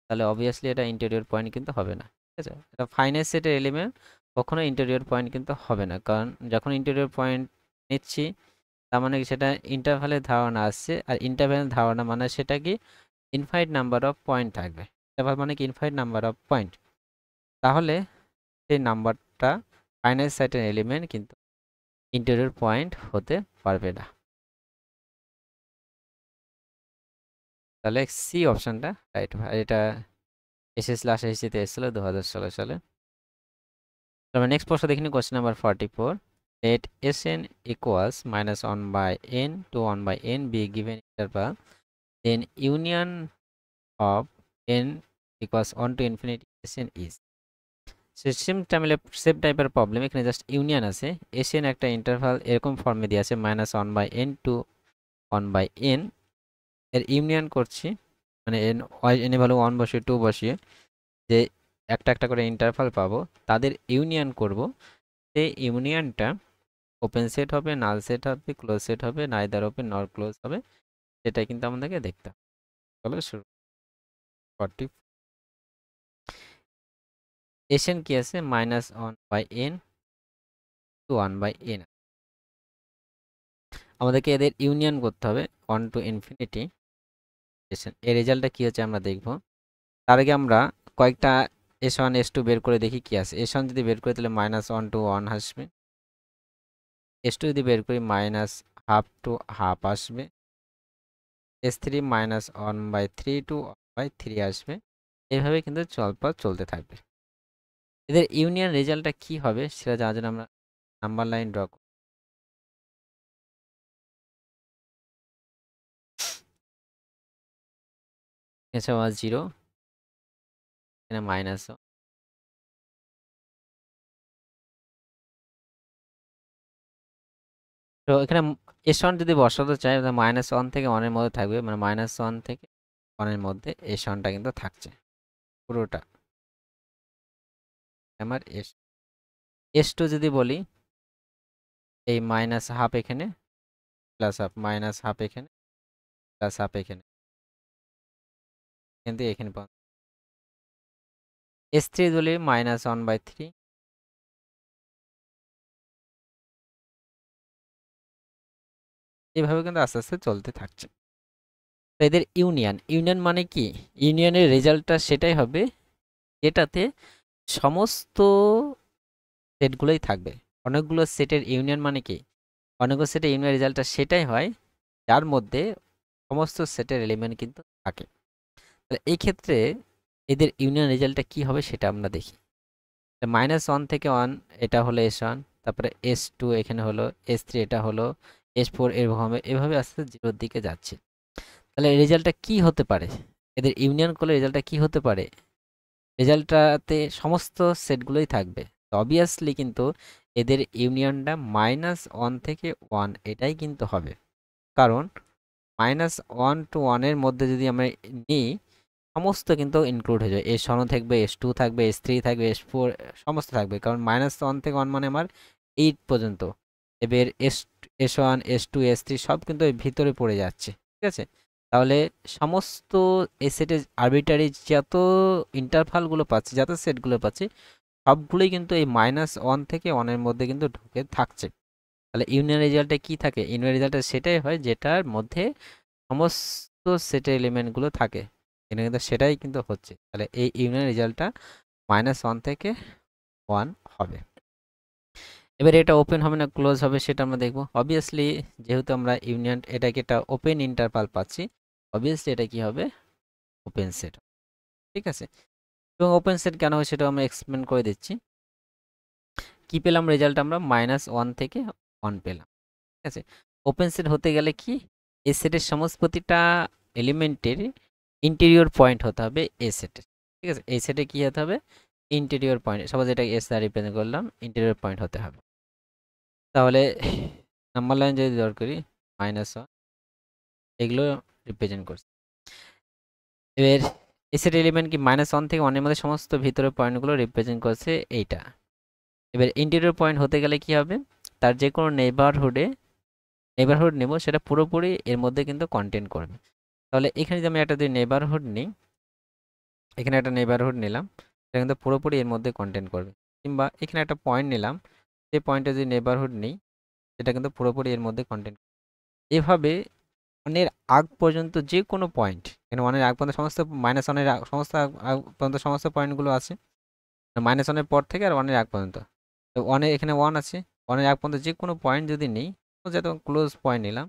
Speaker 1: তাহলে অবভিয়াসলি এটা ইন্টেরিয়র পয়েন্ট কিন্তু হবে না, ঠিক আছে? এটা ফাইনাইট সেটের এলিমেন্ট কখনো ইন্টেরিয়র পয়েন্ট কিন্তু হবে না, কারণ যখন ইন্টেরিয়র পয়েন্ট নিচ্ছি তার মানে কি সেটা ইন্টারভ্যালের ধারণা আসছে, আর ইন্টারভ্যালের ধারণা মানে সেটা কি ইনফাইনাইট নাম্বার অফ পয়েন্ট থাকবে। ইন্টারভ্যাল মানে কি ইনফাইনাইট নাম্বার অফ পয়েন্ট, তাহলে সেই নাম্বারটা ফাইনাইট সেটের এলিমেন্ট কিন্তু ইন্টেরিয়র পয়েন্ট হতে পারবে না। তাহলে সি অপশনটা রাইট। এটা এসএস লাস্ট এসেছিতে এসেছিল 2016 সালে। তারপর নেক্সট প্রশ্ন দেখিনি, question number 44, let Sn equals -1 by n to 1 by n be given interval, then union of n equals 1 to infinity Sn is। Same টাইপের প্রবলেম, এখানে জাস্ট ইউনিয়ন আছে। Sn একটা ইন্টারভাল এরকম ফর্মে দিয়ে আছে -1 by n to 1 by n, এর union করছি, মানে n এর ভ্যালু 1 বসিয়ে 2 বসিয়ে যে একটা একটা করে ইন্টারভাল পাবো, তাদের ইউনিয়ন করব। সেই ইউনিয়নটা ওপেন সেট হবে, নাল সেট হবে, ক্লোজ সেট হবে, নাইদার ওপেন নর ক্লোজ হবে, সেটাই কিন্তু আমাদেরকে দেখতে হবে। চলো শুরু। 40 Sn কি আছে? -1 by n to 1 by n। আমাদেরকে এদের ইউনিয়ন করতে হবে 1 to infinity Sn। এর রেজাল্টটা কি হচ্ছে আমরা দেখব। তার আগে আমরা কয়েকটা S1 S2 বের করে দেখি কি আছে। S1 যদি বের করি তাহলে -1 to 1 আসবে, S2 যদি বের করি -half to half আসবে, S3 -1 by 3 to 1 by 3 আসবে। এভাবে কিন্তু চলতে থাকবে। এদের ইউনিয়ন রেজাল্টটা কি হবে সেটা জানার জন্য আমরা নাম্বার লাইন ড্র করব। এছাড়া 0, এখানে -1। তো এখানে S1 যদি বসাতে চাই তাহলে -1 থেকে 1 এর মধ্যে থাকবে, মানে -1 থেকে 1 এর মধ্যে S1টা কিন্তু থাকছে পুরোটা আমার S2 যদি বলি, এই -1/2 এখানে, +1/2 -1/2 এখানে, +1/2 এখানে, কিন্তু এখানে পাবো। S3 বলি -1 by 3, এভাবে কিন্তু আস্তে আস্তে চলতে থাকছে। তো এদের ইউনিয়ন মানে কি? ইউনিয়নের রেজাল্টটা সেটাই হবে যেটাতে সমস্ত সেটগুলোই থাকবে। অনেকগুলো সেটের ইউনিয়ন মানে কি? অনেকগুলো সেটের ইউনিয়ন রেজাল্টটা সেটাই হয় যার মধ্যে সমস্ত সেটের এলিমেন্ট কিন্তু থাকে। তাহলে এই ক্ষেত্রে এদের ইউনিয়ন রেজাল্টটা কি হবে সেটা আমরা দেখি। -1 থেকে 1 এটা হলো S1, তারপরে S2 এখানে হলো, S3 এটা হলো, S4 এভাবে এভাবে আস্তে আস্তে 0 দিকে যাচ্ছে। তাহলে রেজাল্টটা কি হতে পারে? এদের ইউনিয়ন করলে রেজাল্টটা কি হতে পারে? রেজাল্টটাতে সমস্ত সেটগুলোই থাকবে। তো অবভিয়াসলি কিন্তু এদের ইউনিয়নটা -1 থেকে 1 এটাই কিন্তু হবে। কারণ -1 to 1 এর মধ্যে যদি আমরা নিই, সমস্ত কিন্তু ইনক্লুড হয়ে যায়। S1 থাকবে, S2 থাকবে, S3 থাকবে, S4 সমস্ত থাকবে। কারণ -1 থেকে 1 মানে আমার 8 পর্যন্ত। এবার S1, S2, S3 সব কিন্তু এর ভিতরে পড়ে যাচ্ছে। ঠিক আছে? তাহলে সমস্ত এই সেটের আরবিটারি যত ইন্টারভালগুলো পাচ্ছি, যত সেটগুলো পাচ্ছি, সবগুলোই কিন্তু এই -1 থেকে 1 এর মধ্যে কিন্তু ঢুকে থাকছে। তাহলে ইউনিয়ন রেজাল্টে কি থাকে? ইউনিয়ন রেজাল্টে সেটাই হয় যেটার মধ্যে সমস্ত সেটের এলিমেন্টগুলো থাকে। এখানে কিন্তু সেটাই কিন্তু হচ্ছে। তাহলে এই ইউনিয়ন রেজাল্টটা -1 থেকে 1 হবে। এবার এটা ওপেন হবে না ক্লোজ হবে সেটা আমরা দেখব। অবভিয়াসলি যেহেতু আমরা ইউনিয়ন এটাকে একটা ওপেন ইন্টারভাল পাচ্ছি, অবভিয়াসলি এটা কি হবে? Open set. ঠিক আছে? এবং ওপেন সেট কেন হয় সেটা আমরা এক্সপ্লেন করে দিচ্ছি। কি পেলাম রেজাল্ট? আমরা -1 থেকে 1 পেলাম। ঠিক আছে? ওপেন সেট হতে গেলে কি? এই সেটের সমস্ত প্রতিটা এলিমেন্টের ইন্টেরিয়র পয়েন্ট হতে হবে এ সেটের। ঠিক আছে? এই সেটে কি হতে হবে? Interior point. সাপোজ এটা এস দ্বারা রিপ্রেজেন্ট করলাম, ইন্টেরিয়র পয়েন্ট হতে হবে। তাহলে নাম্বার লাইন যদি দর করি -1 এগুলো রিপ্রেজেন্ট করছে। এবার এই সেট এলিমেন্ট কি -1 থেকে 1 এর মধ্যে সমস্ত ভিতরের পয়েন্টগুলো রিপ্রেজেন্ট করছে এইটা। এবার ইন্টেরিয়র পয়েন্ট হতে গেলে কি হবে? তার যে কোনো নেইবারহুড নেব, সেটা পুরোপুরি এর মধ্যে কিন্তু কন্টেন্ট করবে। তাহলে এখানে যদি আমি একটা যদি নেইবারহুড নিই, এখানে একটা নেইবারহুড নিলাম, সেটা কিন্তু পুরোপুরি এর মধ্যে কন্টেন্ট করবে। কিংবা এখানে একটা পয়েন্ট নিলাম, সেই পয়েন্টে যদি নেইবারহুড নিই, সেটা কিন্তু পুরোপুরি এর মধ্যে কন্টেন্ট। এভাবে 1 এর আগ পর্যন্ত যে কোনো পয়েন্ট, এখানে 1 এর আগ পর্যন্ত সমস্ত -1 এর সমস্ত আগ পর্যন্ত সমস্ত পয়েন্টগুলো আছে। -1 এর পর থেকে আর 1 এর আগ পর্যন্ত। তো 1 এর এখানে 1 আছে, 1 এর আগ পর্যন্ত যে কোনো পয়েন্ট যদি নিই, যেটা ক্লোজ পয়েন্ট নিলাম,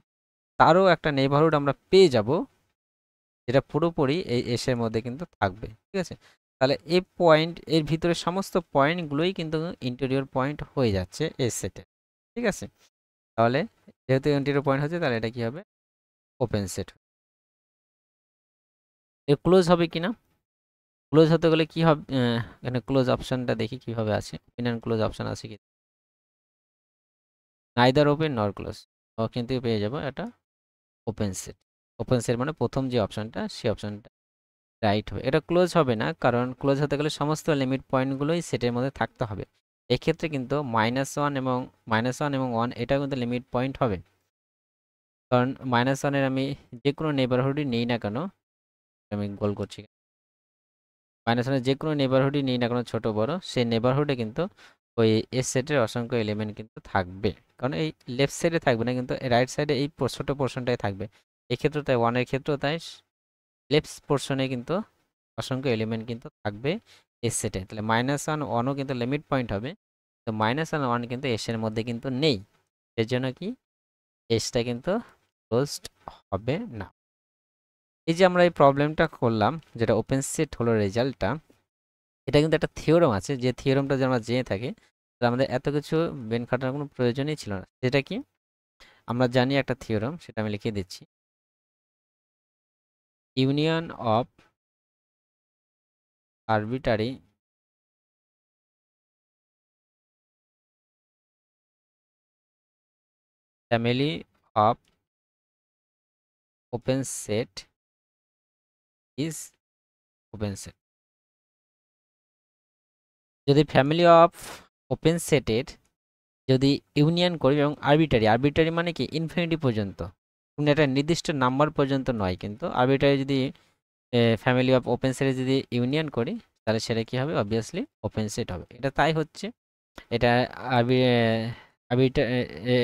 Speaker 1: তারও একটা নেইবারহুড আমরা পেয়ে যাব, যেটা পুরোপুরি এই এস এর মধ্যে কিন্তু থাকবে। ঠিক আছে? তাহলে এই পয়েন্ট এর ভিতরে সমস্ত পয়েন্টগুলোই কিন্তু ইন্টেরিয়র পয়েন্ট হয়ে যাচ্ছে এস সেটে। ঠিক আছে? তাহলে যেহেতু ইন্টেরিয়র পয়েন্ট হচ্ছে, তাহলে এটা কি হবে? Open set. এর ক্লোজ হবে কিনা? ক্লোজ হতে গেলে কি হবে? এখানে ক্লোজ অপশনটা দেখি কিভাবে আছে। ওপেন এন্ড ক্লোজ অপশন আছে কি? Neither open nor close. ওখান থেকে পেয়ে যাব এটা ওপেন সেট। ওপেন সেট মানে প্রথম যে অপশনটা, সেই অপশনটা রাইট হবে। এটা ক্লোজ হবে না, কারণ ক্লোজ হতে গেলে সমস্ত লিমিট পয়েন্টগুলোই সেটের মধ্যে থাকতে হবে। এক্ষেত্রে কিন্তু -1 এবং 1 এটা কিন্তু লিমিট পয়েন্ট হবে। কারণ -1 এর আমি যে কোনো নেইবারহুডই নেই না কেন, আমি গোল করছি, -1 এর যে কোনো নেইবারহুডই নেই না কেন ছোট বড়, সেই নেইবারহুডে কিন্তু ওই এস সেটের অসংখ্য এলিমেন্ট কিন্তু থাকবে। কারণ এই লেফট সাইডে থাকবে না, কিন্তু রাইট সাইডে এই ছোট পোর্শনটাই থাকবে। এক্ষেত্রেও তাই, 1 এর ক্ষেত্রেও তাই, লেফট পোর্শনে কিন্তু অসংখ্য এলিমেন্ট কিন্তু থাকবে এস সেটে। তাহলে -1 1ও কিন্তু লিমিট পয়েন্ট হবে। তো -1 1 কিন্তু এস এর মধ্যে কিন্তু নেই। এর জন্য কি এসটা কিন্তু ক্লোজড হবে না। এই যে আমরা এই প্রবলেমটা করলাম, যেটা ওপেন সেট হলো রেজাল্টটা, এটা কিন্তু একটা থিওরাম আছে, যে থিওরামটা যদি আমরা জেনে থাকি, তাহলে আমাদের এত কিছু বেন খাটানোর কোনো প্রয়োজনই ছিল না। যেটা কি আমরা জানি একটা থিওরাম, সেটা আমি লিখে দিচ্ছি। Union of arbitrary family of open set is open set. যদি ফ্যামিলি অফ ওপেন সেটের যদি ইউনিয়ন করি এবং আরবিটারি মানে কি ইনফিনিটি পর্যন্ত, কোনো একটা নির্দিষ্ট নাম্বার পর্যন্ত নয়, কিন্তু আরবিটারি যদি ফ্যামিলি অফ ওপেন সেটে যদি ইউনিয়ন করি, তাহলে সেটা কি হবে? অবভিয়াসলি ওপেন সেট হবে। এটা তাই হচ্ছে। এটা আরবি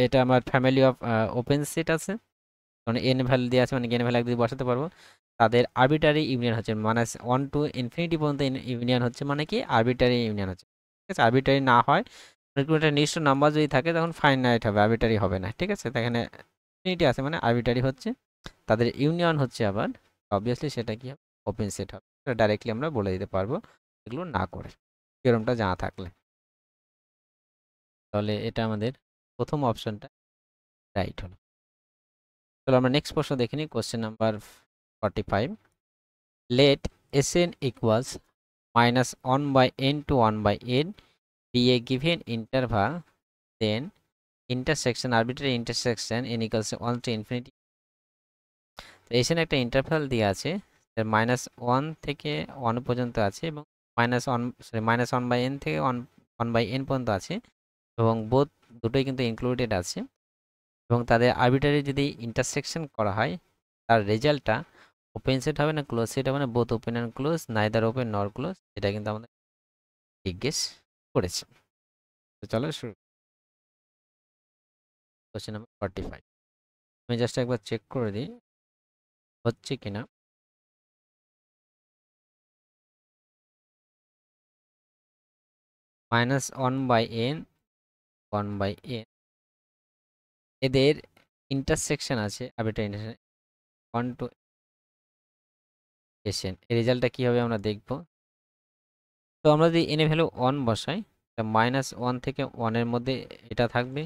Speaker 1: এটা আমার ফ্যামিলি অফ ওপেন সেট আছে, কারণ এন ভ্যালু দিয়ে আছে, মানে এন ভ্যালু দিয়ে বসাতে পারবো। তাদের আরবিটারি ইউনিয়ন হচ্ছে, মানে 1 to ইনফিনিটি পর্যন্ত ইউনিয়ন হচ্ছে, মানে কি আরবিটারি ইউনিয়ন হচ্ছে। ঠিক আছে? আরবিটারি না হয়, কোনো একটা নির্দিষ্ট নাম্বার যদি থাকে, তখন ফাইনাইট হবে, আরবিটারি হবে না। ঠিক আছে? তো এখানে ইনফিনিটি আছে মানে আরবিটারি হচ্ছে, তাদের ইউনিয়ন হচ্ছে আবার, অবভিয়াসলি সেটা কি হবে, ওপেন সেট হবে। এটা ডাইরেক্টলি আমরা বলে দিতে পারবো এগুলো না করে, থিওরেমটা জানা থাকলে। তাহলে এটা আমাদের প্রথম অপশনটা রাইট হলো। চলো আমরা নেক্সট প্রশ্ন দেখে নিই, question number 45। Let Sn equals -1/n to 1/n be a given interval, then intersection, arbitrary intersection n equals 1 to infinity. তো Sn একটা ইন্টারভাল দিয়ে আছে, -1 থেকে 1 পর্যন্ত আছে, এবং -1/n থেকে 1/n পর্যন্ত আছে, এবং বোথ দুটোই কিন্তু ইনক্লুডেড আছে, এবং তাদের আরবিটারি যদি ইন্টারসেকশন করা হয় তার রেজাল্টটা ওপেন সেট হবে না ক্লোজ সেট হবে না, both open and close, neither open nor close, এটা কিন্তু আমাদের জিজ্ঞেস করেছে। তো চলো শুরু, কোশ্চেন নাম্বার 45। আমি জাস্ট একবার চেক করে দিই হচ্ছে কিনা। -1/n 1/n এদের ইন্টারসেকশন আছে, আরবিটারি ইন্টারসেকশন 1 to Sn, এর রেজাল্টটা কি হবে আমরা দেখব। তো আমরা যদি n এর ভ্যালু 1 বসাই, -1 থেকে 1 এর মধ্যে এটা থাকবে,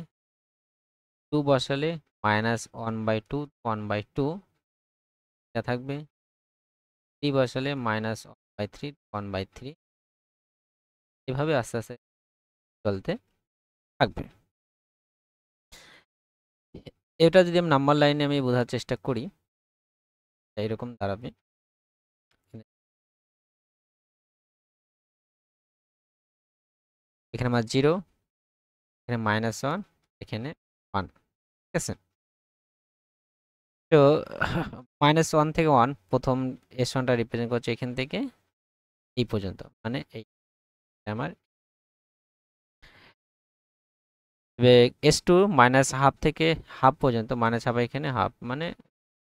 Speaker 1: 2 বসালে -1/2 1/2 এটা থাকবে, 3 বসালে -1/3 1/3, এভাবে আস্তে আস্তে চলতে থাকবে। এটা যদি আমি নাম্বার লাইনে আমি বোঝার চেষ্টা করি, এইরকম দাঁড়াবে। এখানে আমার 0, এখানে -1, এখানে 1, ঠিক আছে। তো -1 থেকে 1 প্রথম S1টা রিপ্রেজেন্ট করছে এখান থেকে এই পর্যন্ত, মানে এই আমার S2 -হাফ থেকে হাফ পর্যন্ত, -হাফ এখানে হাফ, মানে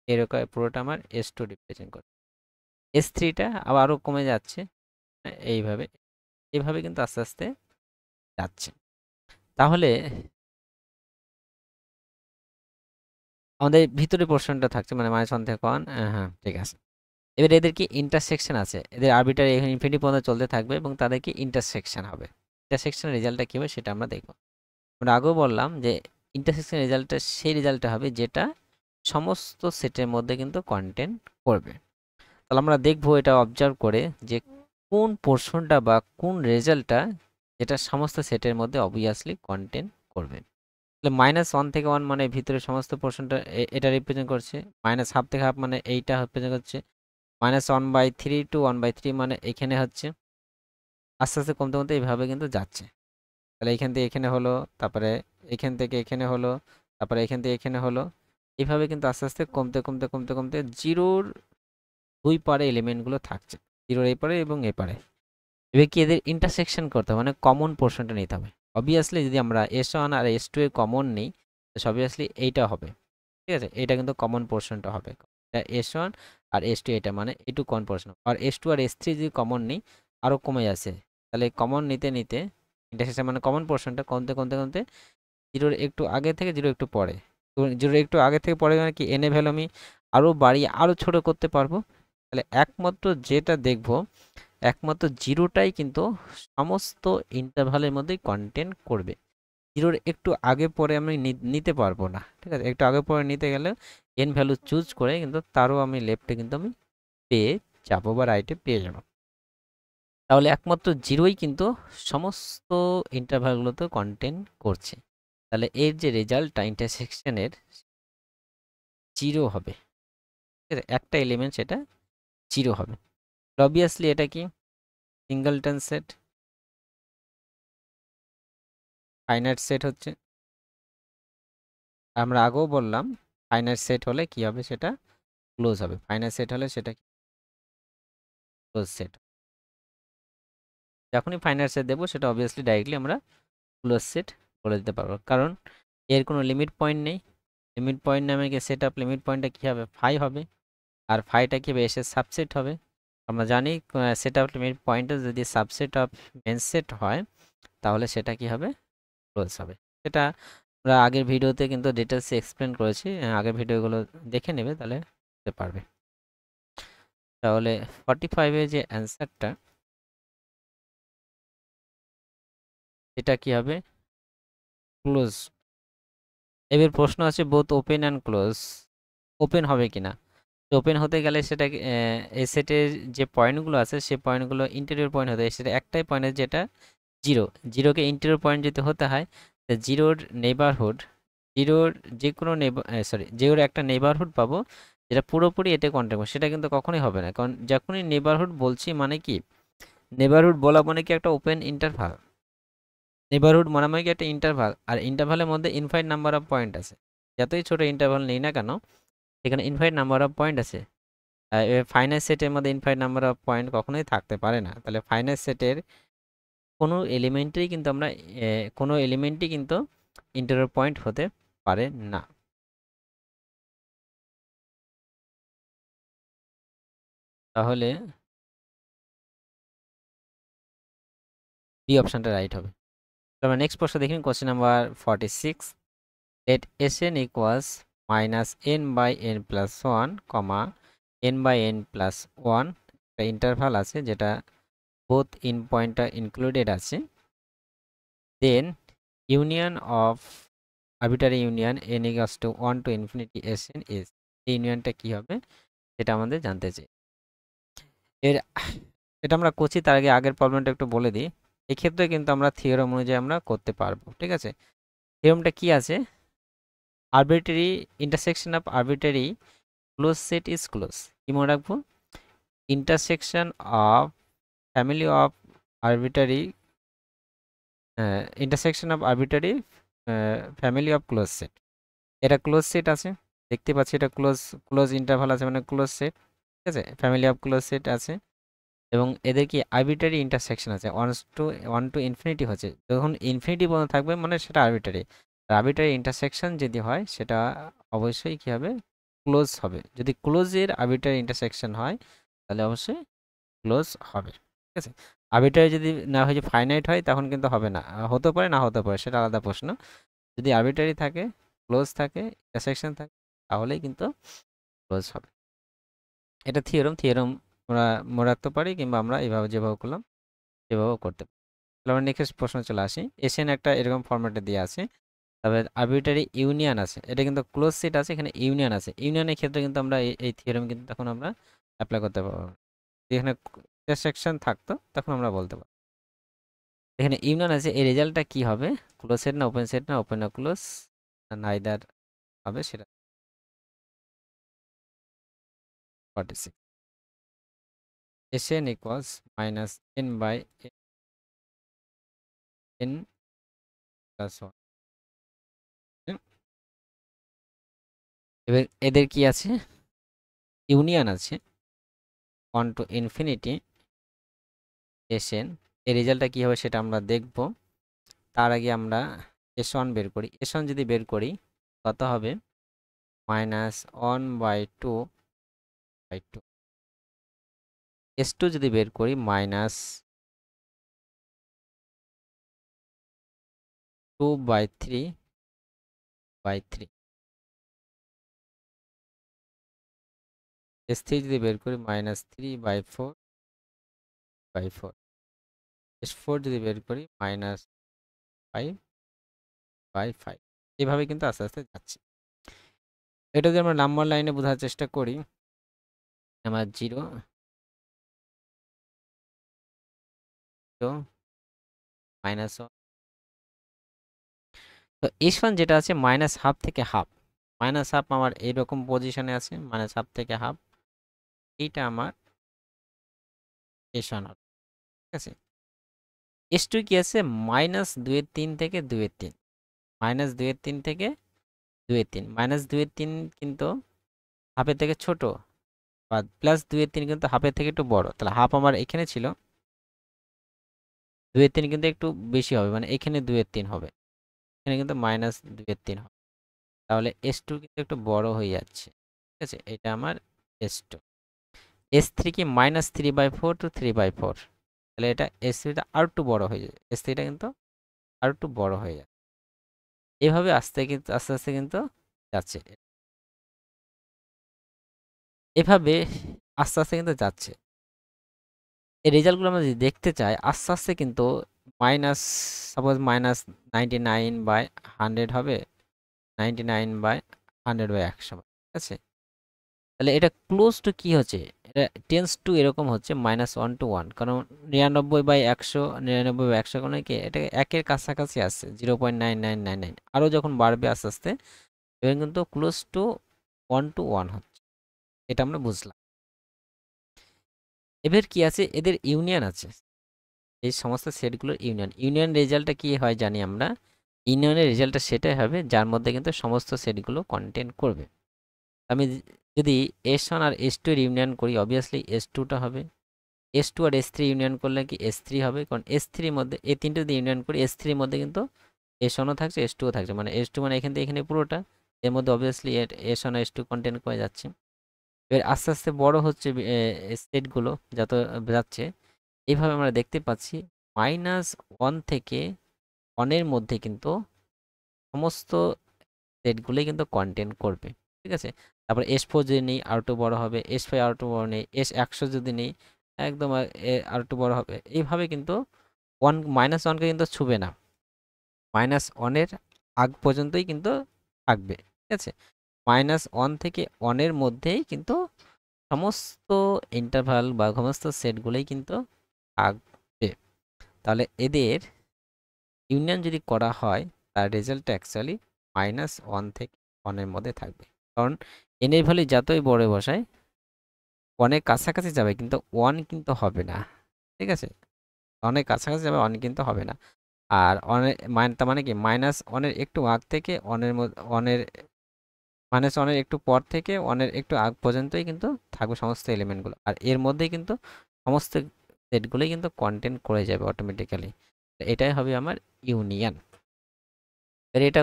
Speaker 1: এরকম পুরোটা আমার S2 রিপ্রেজেন্ট করে। S3টা আরও কমে যাচ্ছে, এইভাবে এইভাবে কিন্তু আস্তে আস্তে যাচ্ছে। তাহলে আমাদের ভিতরে পোর্শনটা থাকছে মানে -1 থেকে 1, হ্যাঁ ঠিক আছে। এবার এদের কি ইন্টারসেকশন আছে, এদের আরবিটারি এখানে ইনফিনিটি পর্যন্ত চলতে থাকবে, এবং তাদের কি ইন্টারসেকশন হবে। ইন্টারসেকশনের রেজাল্টটা কী হবে সেটা আমরা দেখব। আমরা আগেও বললাম যে ইন্টারসেকশন রেজাল্টটা সেই রেজাল্টটা হবে যেটা সমস্ত সেটের মধ্যে কিন্তু কন্টেন্ট করবে। তাহলে আমরা দেখব এটা অবজার্ভ করে যে কোন পোর্শনটা বা কোন রেজাল্টটা যেটা সমস্ত সেটের মধ্যে অবভিয়াসলি কন্টেন্ট করবে। তাহলে -1 থেকে 1 মানে ভিতরে সমস্ত পোর্শনটা এটা রিপ্রেজেন্ট করছে, -হাফ থেকে হাফ মানে এইটা রিপ্রেজেন্ট করছে, -1/3 টু 1/3 মানে এখানে হচ্ছে, আস্তে আস্তে কমতে কমতে এইভাবে কিন্তু যাচ্ছে। তাহলে এখান থেকে এখানে হলো, তারপরে এখান থেকে এখানে হলো, তারপরে এখান থেকে এখানে হলো, এইভাবে কিন্তু আস্তে আস্তে কমতে কমতে কমতে কমতে জিরোর দুই পারে এলিমেন্টগুলো থাকছে, জিরোর এই পারে এবং এই পারে। এবার কি এদের ইন্টারসেকশন করতে হবে, মানে কমন পোর্শনটা নিতে হবে। অবভিয়াসলি যদি আমরা S1 আর S2 এর কমন নিই, তো অবভিয়াসলি এইটা হবে, ঠিক আছে, এটা কিন্তু কমন পোর্শনটা হবে, এটা S1 আর S2 এটা মানে এটু কমন পোর্শন, আর S2 আর S3 যদি কমন নিই আরও কমে যাচ্ছে। তাহলে কমন নিতে নিতে ইন্টারসেকশন মানে কমন পোর্শনটা কমতে কমতে কমতে জিরোর একটু আগে থেকে জিরো একটু পরে, তো জিরোর একটু আগে থেকে পরে মানে কি এনে ভ্যালু আমি আরও বাড়িয়ে আরও ছোট করতে পারবো। তাহলে একমাত্র যেটা দেখব, একমাত্র জিরোটাই কিন্তু সমস্ত ইন্টারভালের মধ্যেই কন্টেন্ট করবে, জিরোর একটু আগে পরে আমি নিতে পারবো না, ঠিক আছে। একটু আগে পরে নিতে গেলে এন ভ্যালু চুজ করে কিন্তু তারও আমি লেফটে কিন্তু আমি পেয়ে যাবো বা রাইটে পেয়ে যাবো। তাহলে একমাত্র জিরোই কিন্তু সমস্ত ইন্টারভালগুলোতে কন্টেন্ট করছে। তাহলে এর যে রেজাল্টটা ইন্টারসেকশনের জিরো হবে, ঠিক আছে, একটা এলিমেন্ট সেটা জিরো হবে। অবভিয়াসলি এটা কি সিঙ্গলটন সেট, ফাইনাইট সেট হচ্ছে, আমরা আগেও বললাম ফাইনাইট সেট হলে কি হবে সেটা ক্লোজ হবে, ফাইনাইট সেট হলে সেটা ক্লোজ সেট। যখনই ফাইনাইট সেট দেবো সেটা অবভিয়াসলি ডাইরেক্টলি আমরা ক্লোজ সেট বলে দিতে পারবো, কারণ এর কোনো লিমিট পয়েন্ট নেই। লিমিট পয়েন্ট নামে গিয়ে সেট আপ লিমিট পয়েন্টটা কী হবে, ফাই হবে, আর ফাইটা কি হবে এসে সাবসেট হবে। আমরা জানি সেট আপ লিমিট পয়েন্টে যদি সাবসেট অফ মেন সেট হয় তাহলে সেটা কি হবে, ক্লোজ হবে। সেটা আমরা আগের ভিডিওতে কিন্তু ডিটেলস এক্সপ্লেন করেছি, আগের ভিডিওগুলো দেখে নেবে তাহলে বুঝতে পারবে। তাহলে 45 এর যে অ্যান্সারটা এটা কি হবে, ক্লোজ। এবার প্রশ্ন আছে both open and close, open হবে কিনা। তো ওপেন হতে গেলে সেটা এই সেটের যে পয়েন্টগুলো আছে সেই পয়েন্টগুলো ইন্টেরিয়র পয়েন্ট হতে হয়, সেটা একটাই পয়েন্ট যেটা জিরো। জিরোকে ইন্টেরিয়র পয়েন্ট যদি হতে হয়, তো জিরোর নেইবারহুড, জিরোর যে কোনো জিরোর একটা নেইবারহুড পাবো যেটা পুরোপুরি এতে কন্টেন্ট করবে, সেটা কিন্তু কখনোই হবে না। কারণ যখনই নেইবারহুড বলছি মানে কি, নেইবারহুড বলা মানে কি একটা ওপেন ইন্টারভাল। নেইবারহুড মানে কি একটা ইন্টারভাল, আর ইন্টারভালের মধ্যে ইনফাইনাইট নাম্বার অফ পয়েন্ট আছে। যতই ছোট ইন্টারভাল নেই না কেন, এখানে ইনফাইনাইট নাম্বার অফ পয়েন্ট আছে। ফাইনাইট সেটের মধ্যে ইনফাইনাইট নাম্বার অফ পয়েন্ট কখনোই থাকতে পারে না। তাহলে ফাইনাইট সেটের কোনো এলিমেন্টই কিন্তু আমরা কোনো এলিমেন্টই কিন্তু ইন্টারিয়র পয়েন্ট হতে পারে না। তাহলে বি অপশনটা রাইট হবে। তারপর নেক্সট প্রশ্ন দেখুন, question number 46। let Sn equals minus n by n plus 1, comma n by n plus 1, একটা ইন্টারভাল আছে যেটা বোথ ইন পয়েন্টটা ইনক্লুডেড আছে। Then union of arbitrary union n equals to 1 to infinity Sn is, এই ইউনিয়নটা কি হবে সেটা আমাদের জানতে চাই। এর এটা আমরা করছি, তার আগে আগের প্রবলেমটা একটু বলে দিই। এক্ষেত্রে কিন্তু আমরা থিওরেম অনুযায়ী আমরা করতে পারবো, ঠিক আছে। থিওরেমটা কি আছে, arbitrary intersection of arbitrary close set is close. কি মনে রাখবো, intersection of family of arbitrary, intersection of arbitrary family of close set, এটা ক্লোজ সেট আছে। দেখতে পাচ্ছি এটা ক্লোজ, ক্লোজ ইন্টারভাল আছে মানে ক্লোজ সেট, ঠিক আছে। ফ্যামিলি অফ ক্লোজ সেট আছে এবং এদের কি আরবিটারি ইন্টারসেকশন আছে, ওয়ান টু ইনফিনিটি হচ্ছে, যখন ইনফিনিটি পর্যন্ত থাকবে মানে সেটা আরবিটারি। আরবিটারি ইন্টারসেকশন যদি হয় সেটা অবশ্যই কি হবে, ক্লোজ হবে। যদি ক্লোজের আরবিটারি ইন্টারসেকশন হয় তাহলে অবশ্যই ক্লোজ হবে, ঠিক আছে। আরবিটারি যদি না হয় যে ফাইনাইট হয় তখন কিন্তু হবে না, হতে পারে না হতে পারে সেটা আলাদা প্রশ্ন। যদি আরবিটারি থাকে, ক্লোজ থাকে, ইন্টারসেকশন থাকে, তাহলেই কিন্তু ক্লোজ হবে। এটা থিওরেম, থিওরেম আমরা মনে রাখতে পারি, কিংবা আমরা এইভাবে যেভাবে করলাম সেভাবেও করতে পারি। তাহলে আমরা নেক্সট প্রশ্ন চলে আসি। এসএন একটা এরকম ফরম্যাটে দিয়ে আছে, তারপরে আরবিটারি ইউনিয়ন আছে, এটা কিন্তু ক্লোজ সেট আছে, এখানে ইউনিয়ন আছে। ইউনিয়নের ক্ষেত্রে কিন্তু আমরা এই থিওরেম কিন্তু তখন আমরা অ্যাপ্লাই করতে পারবো। এখানে ইন্টারসেকশন থাকতো তখন আমরা বলতে পারবো। এখানে ইউনিয়ন আছে, এই রেজাল্টটা কি হবে, ক্লোজ সেট না ওপেন সেট না ওপেন না ক্লোজ না আইদার হবে সেটা 46। Sn equals minus n by n plus 1। এবার এদের কি আছে, ইউনিয়ন আছে 1 to infinity Sn। এই রেজাল্টটা কি হবে সেটা আমরা দেখব। তার আগে আমরা S1 বের করি। S1 যদি বের করি কত হবে, মাইনাস 1/2 বাই 2। S2 যদি বের করি মাইনাস 2/3/3। S3 যদি বের করি মাইনাস 3/4/4। S4 যদি বের করি মাইনাস 5/5। এভাবে কিন্তু আস্তে আস্তে যাচ্ছে। এটা যদি আমরা নাম্বার লাইনে বোঝার চেষ্টা করি, আমার 0 মাইনাস 1। তো S1 যেটা আছে মাইনাস হাফ থেকে হাফ, মাইনাস হাফ আমার এইরকম পজিশনে আছে, মাইনাস হাফ থেকে হাফ, এইটা আমার S1 হবে, ঠিক আছে। S2 কি আছে, -2/3 থেকে 2/3, -2/3 থেকে 2/3, -2/3 কিন্তু হাফের থেকে ছোট, বা +2/3 কিন্তু হাফের থেকে একটু বড়। তাহলে হাফ আমার এখানে ছিল, 2/3 কিন্তু একটু বেশি হবে, মানে এখানে 2/3 হবে, এখানে কিন্তু -2/3 হবে। তাহলে S2 কিন্তু একটু বড় হয়ে যাচ্ছে, ঠিক আছে। এটা আমার S2। S3 কি -3/4 to 3/4, তাহলে এটা S3টা আর একটু বড় হয়ে যায়, S3টা কিন্তু আর একটু বড় হয়ে যায়। এভাবে আস্তে আস্তে কিন্তু যাচ্ছে, এভাবে আস্তে আস্তে কিন্তু যাচ্ছে। এই রেজাল্টগুলো আমরা যদি দেখতে চাই আস্তে আস্তে কিন্তু মাইনাস, সাপোজ মাইনাস 99/100 হবে, 99/100/100, ঠিক আছে। তাহলে এটা ক্লোজ টু কি হচ্ছে, এটা টেন্স টু এরকম হচ্ছে -1 to 1, কারণ 99/100, 99/100 কোনো কি এটা একের কাছাকাছি আসছে, 0.9999। আরও যখন বাড়বে আস্তে আস্তে এবার কিন্তু ক্লোজ টু 1 to 1 হচ্ছে, এটা আমরা বুঝলাম। এবার কি আছে, এদের ইউনিয়ন আছে, এই সমস্ত সেটগুলোর ইউনিয়ন রেজাল্টটা কি হয় জানি আমরা। ইউনিয়নের রেজাল্টটা সেটাই হবে যার মধ্যে কিন্তু সমস্ত সেটগুলো কন্টেন্ট করবে। আমি যদি S1 আর S2 এর ইউনিয়ন করি, অবভিয়াসলি S2টা হবে। S2 আর S3 ইউনিয়ন করলে কি S3 হবে, কারণ S3 এর মধ্যে এই তিনটে যদি ইউনিয়ন করি S3 এর মধ্যে কিন্তু S1ও থাকছে, S2ও থাকছে, মানে S2 মানে এখান থেকে এখানে পুরোটা, এর মধ্যে অবভিয়াসলি S1 আর S2 কন্টেন্ট করে যাচ্ছে। এবার আস্তে আস্তে বড় হচ্ছে সেটগুলো যত যাচ্ছে, এইভাবে আমরা দেখতে পাচ্ছি -1 থেকে 1 মধ্যে কিন্তু সমস্ত সেটগুলোই কিন্তু কন্টেন্ট করবে, ঠিক আছে। তারপর S4 যদি নিই আর একটু বড় হবে, S5 আর একটু বড় নেই, S100 যদি নিই একদম আর একটু বড় হবে। এইভাবে কিন্তু -1কে কিন্তু ছুবে না, -1 এর আগ পর্যন্তই কিন্তু থাকবে, ঠিক আছে। -1 থেকে 1 মধ্যেই কিন্তু সমস্ত ইন্টারভাল বা সমস্ত সেটগুলোই কিন্তু থাকবে। তাহলে এদের ইউনিয়ন যদি করা হয় তার রেজাল্টটা অ্যাকচুয়ালি -1 থেকে 1 মধ্যে থাকবে, কারণ n এর ভ্যালু যতই বড় বসায় 1 কাছাকাছি যাবে কিন্তু 1 কিন্তু হবে না, ঠিক আছে। অনেক কাছাকাছি যাবে 1 কিন্তু হবে না। আর অনেক তার মানে কি -1 এর একটু আগ থেকে 1 এর মধ্যে 1 এর -1 এর একটু পর থেকে 1 এর একটু আগ পর্যন্তই কিন্তু থাকবে সমস্ত এলিমেন্টগুলো, আর এর মধ্যেই কিন্তু সমস্ত সেটগুলোই কিন্তু কন্টেন্ট করে যাবে অটোমেটিক্যালি। এটাই হবে আমার ইউনিয়ন। এটা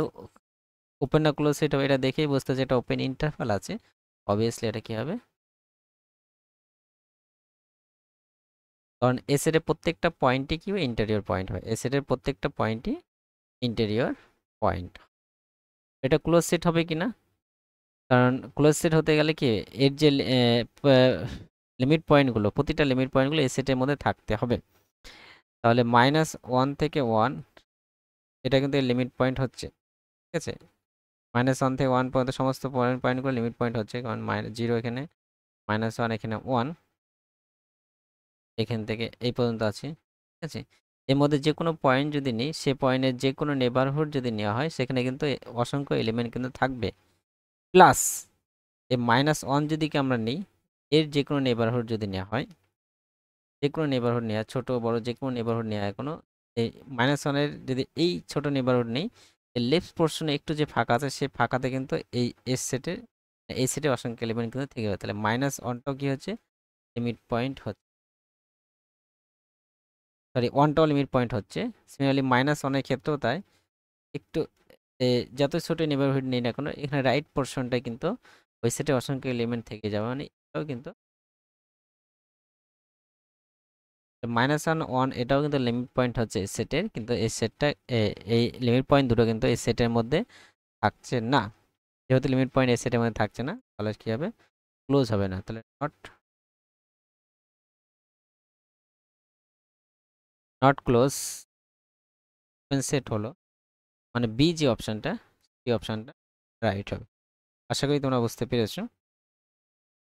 Speaker 1: ওপেন না ক্লোজ সেট হবে, এটা দেখেই বুঝতে যে এটা ওপেন ইন্টারভাল আছে, অবভিয়াসলি এটা কি হবে, কারণ এ সেটের প্রত্যেকটা পয়েন্টই কি হয়, ইন্টেরিয়র পয়েন্ট হয়, এ সেটের প্রত্যেকটা পয়েন্টই ইন্টেরিয়র পয়েন্ট। এটা ক্লোজ সেট হবে কি না, কারণ ক্লোজ সেট হতে গেলে কি এর যে লিমিট পয়েন্টগুলো, প্রতিটা লিমিট পয়েন্টগুলো এ সেটের মধ্যে থাকতে হবে। তাহলে -1 থেকে 1 এটা কিন্তু লিমিট পয়েন্ট হচ্ছে, ঠিক আছে। -1 থেকে 1 পর্যন্ত সমস্ত পয়েন্টগুলো লিমিট পয়েন্ট হচ্ছে, কারণ 0 এখানে, -1 এখানে 1 এখান থেকে এই পর্যন্ত আছে, ঠিক আছে। এর মধ্যে যে কোনো পয়েন্ট যদি নিই, সে পয়েন্টের যে কোনো নেবারহুড যদি নেওয়া হয় সেখানে কিন্তু অসংখ্য এলিমেন্ট কিন্তু থাকবে। প্লাস এই -1 যদি কি আমরা নিই, এর যে কোনো নেবারহুড যদি নেওয়া হয়, যে কোনো নেবারহুড নেওয়া, ছোট বড় যে কোনো নেবারহুড নেওয়া, কোনো এই -1 এর যদি এই ছোট নেবারহুড নেই, এর লেফট পোর্শনে একটু যে ফাঁকা আছে সে ফাঁকাতে কিন্তু এই সেটের অসংখ্য এলিমেন্ট কিন্তু থেকে যাবে। তাহলে -1টাও কি হচ্ছে, লিমিট পয়েন্ট হচ্ছে, সরি 1টাও লিমিট পয়েন্ট হচ্ছে। সিমিলারলি -1 এর ক্ষেত্রেও তাই, একটু যত ছোট নেবারহুড নেই না কেন এখানে রাইট পোর্শনটা কিন্তু ওই সেটে অসংখ্য এলিমেন্ট থেকে যাবে, মানে এটাও কিন্তু -1 এটাও কিন্তু লিমিট পয়েন্ট হচ্ছে এই সেটের, কিন্তু এই সেটটা এই লিমিট পয়েন্ট দুটো কিন্তু এই সেটের মধ্যে থাকছে না। যেহেতু লিমিট পয়েন্ট এই সেটের মধ্যে থাকছে না, তাহলে কি হবে, ক্লোজ হবে না, তাহলে নট ক্লোজ সেট হলো, মানে বি যে অপশনটা, এই অপশনটা রাইট হবে। আশা করি তোমরা বুঝতে পেরেছো।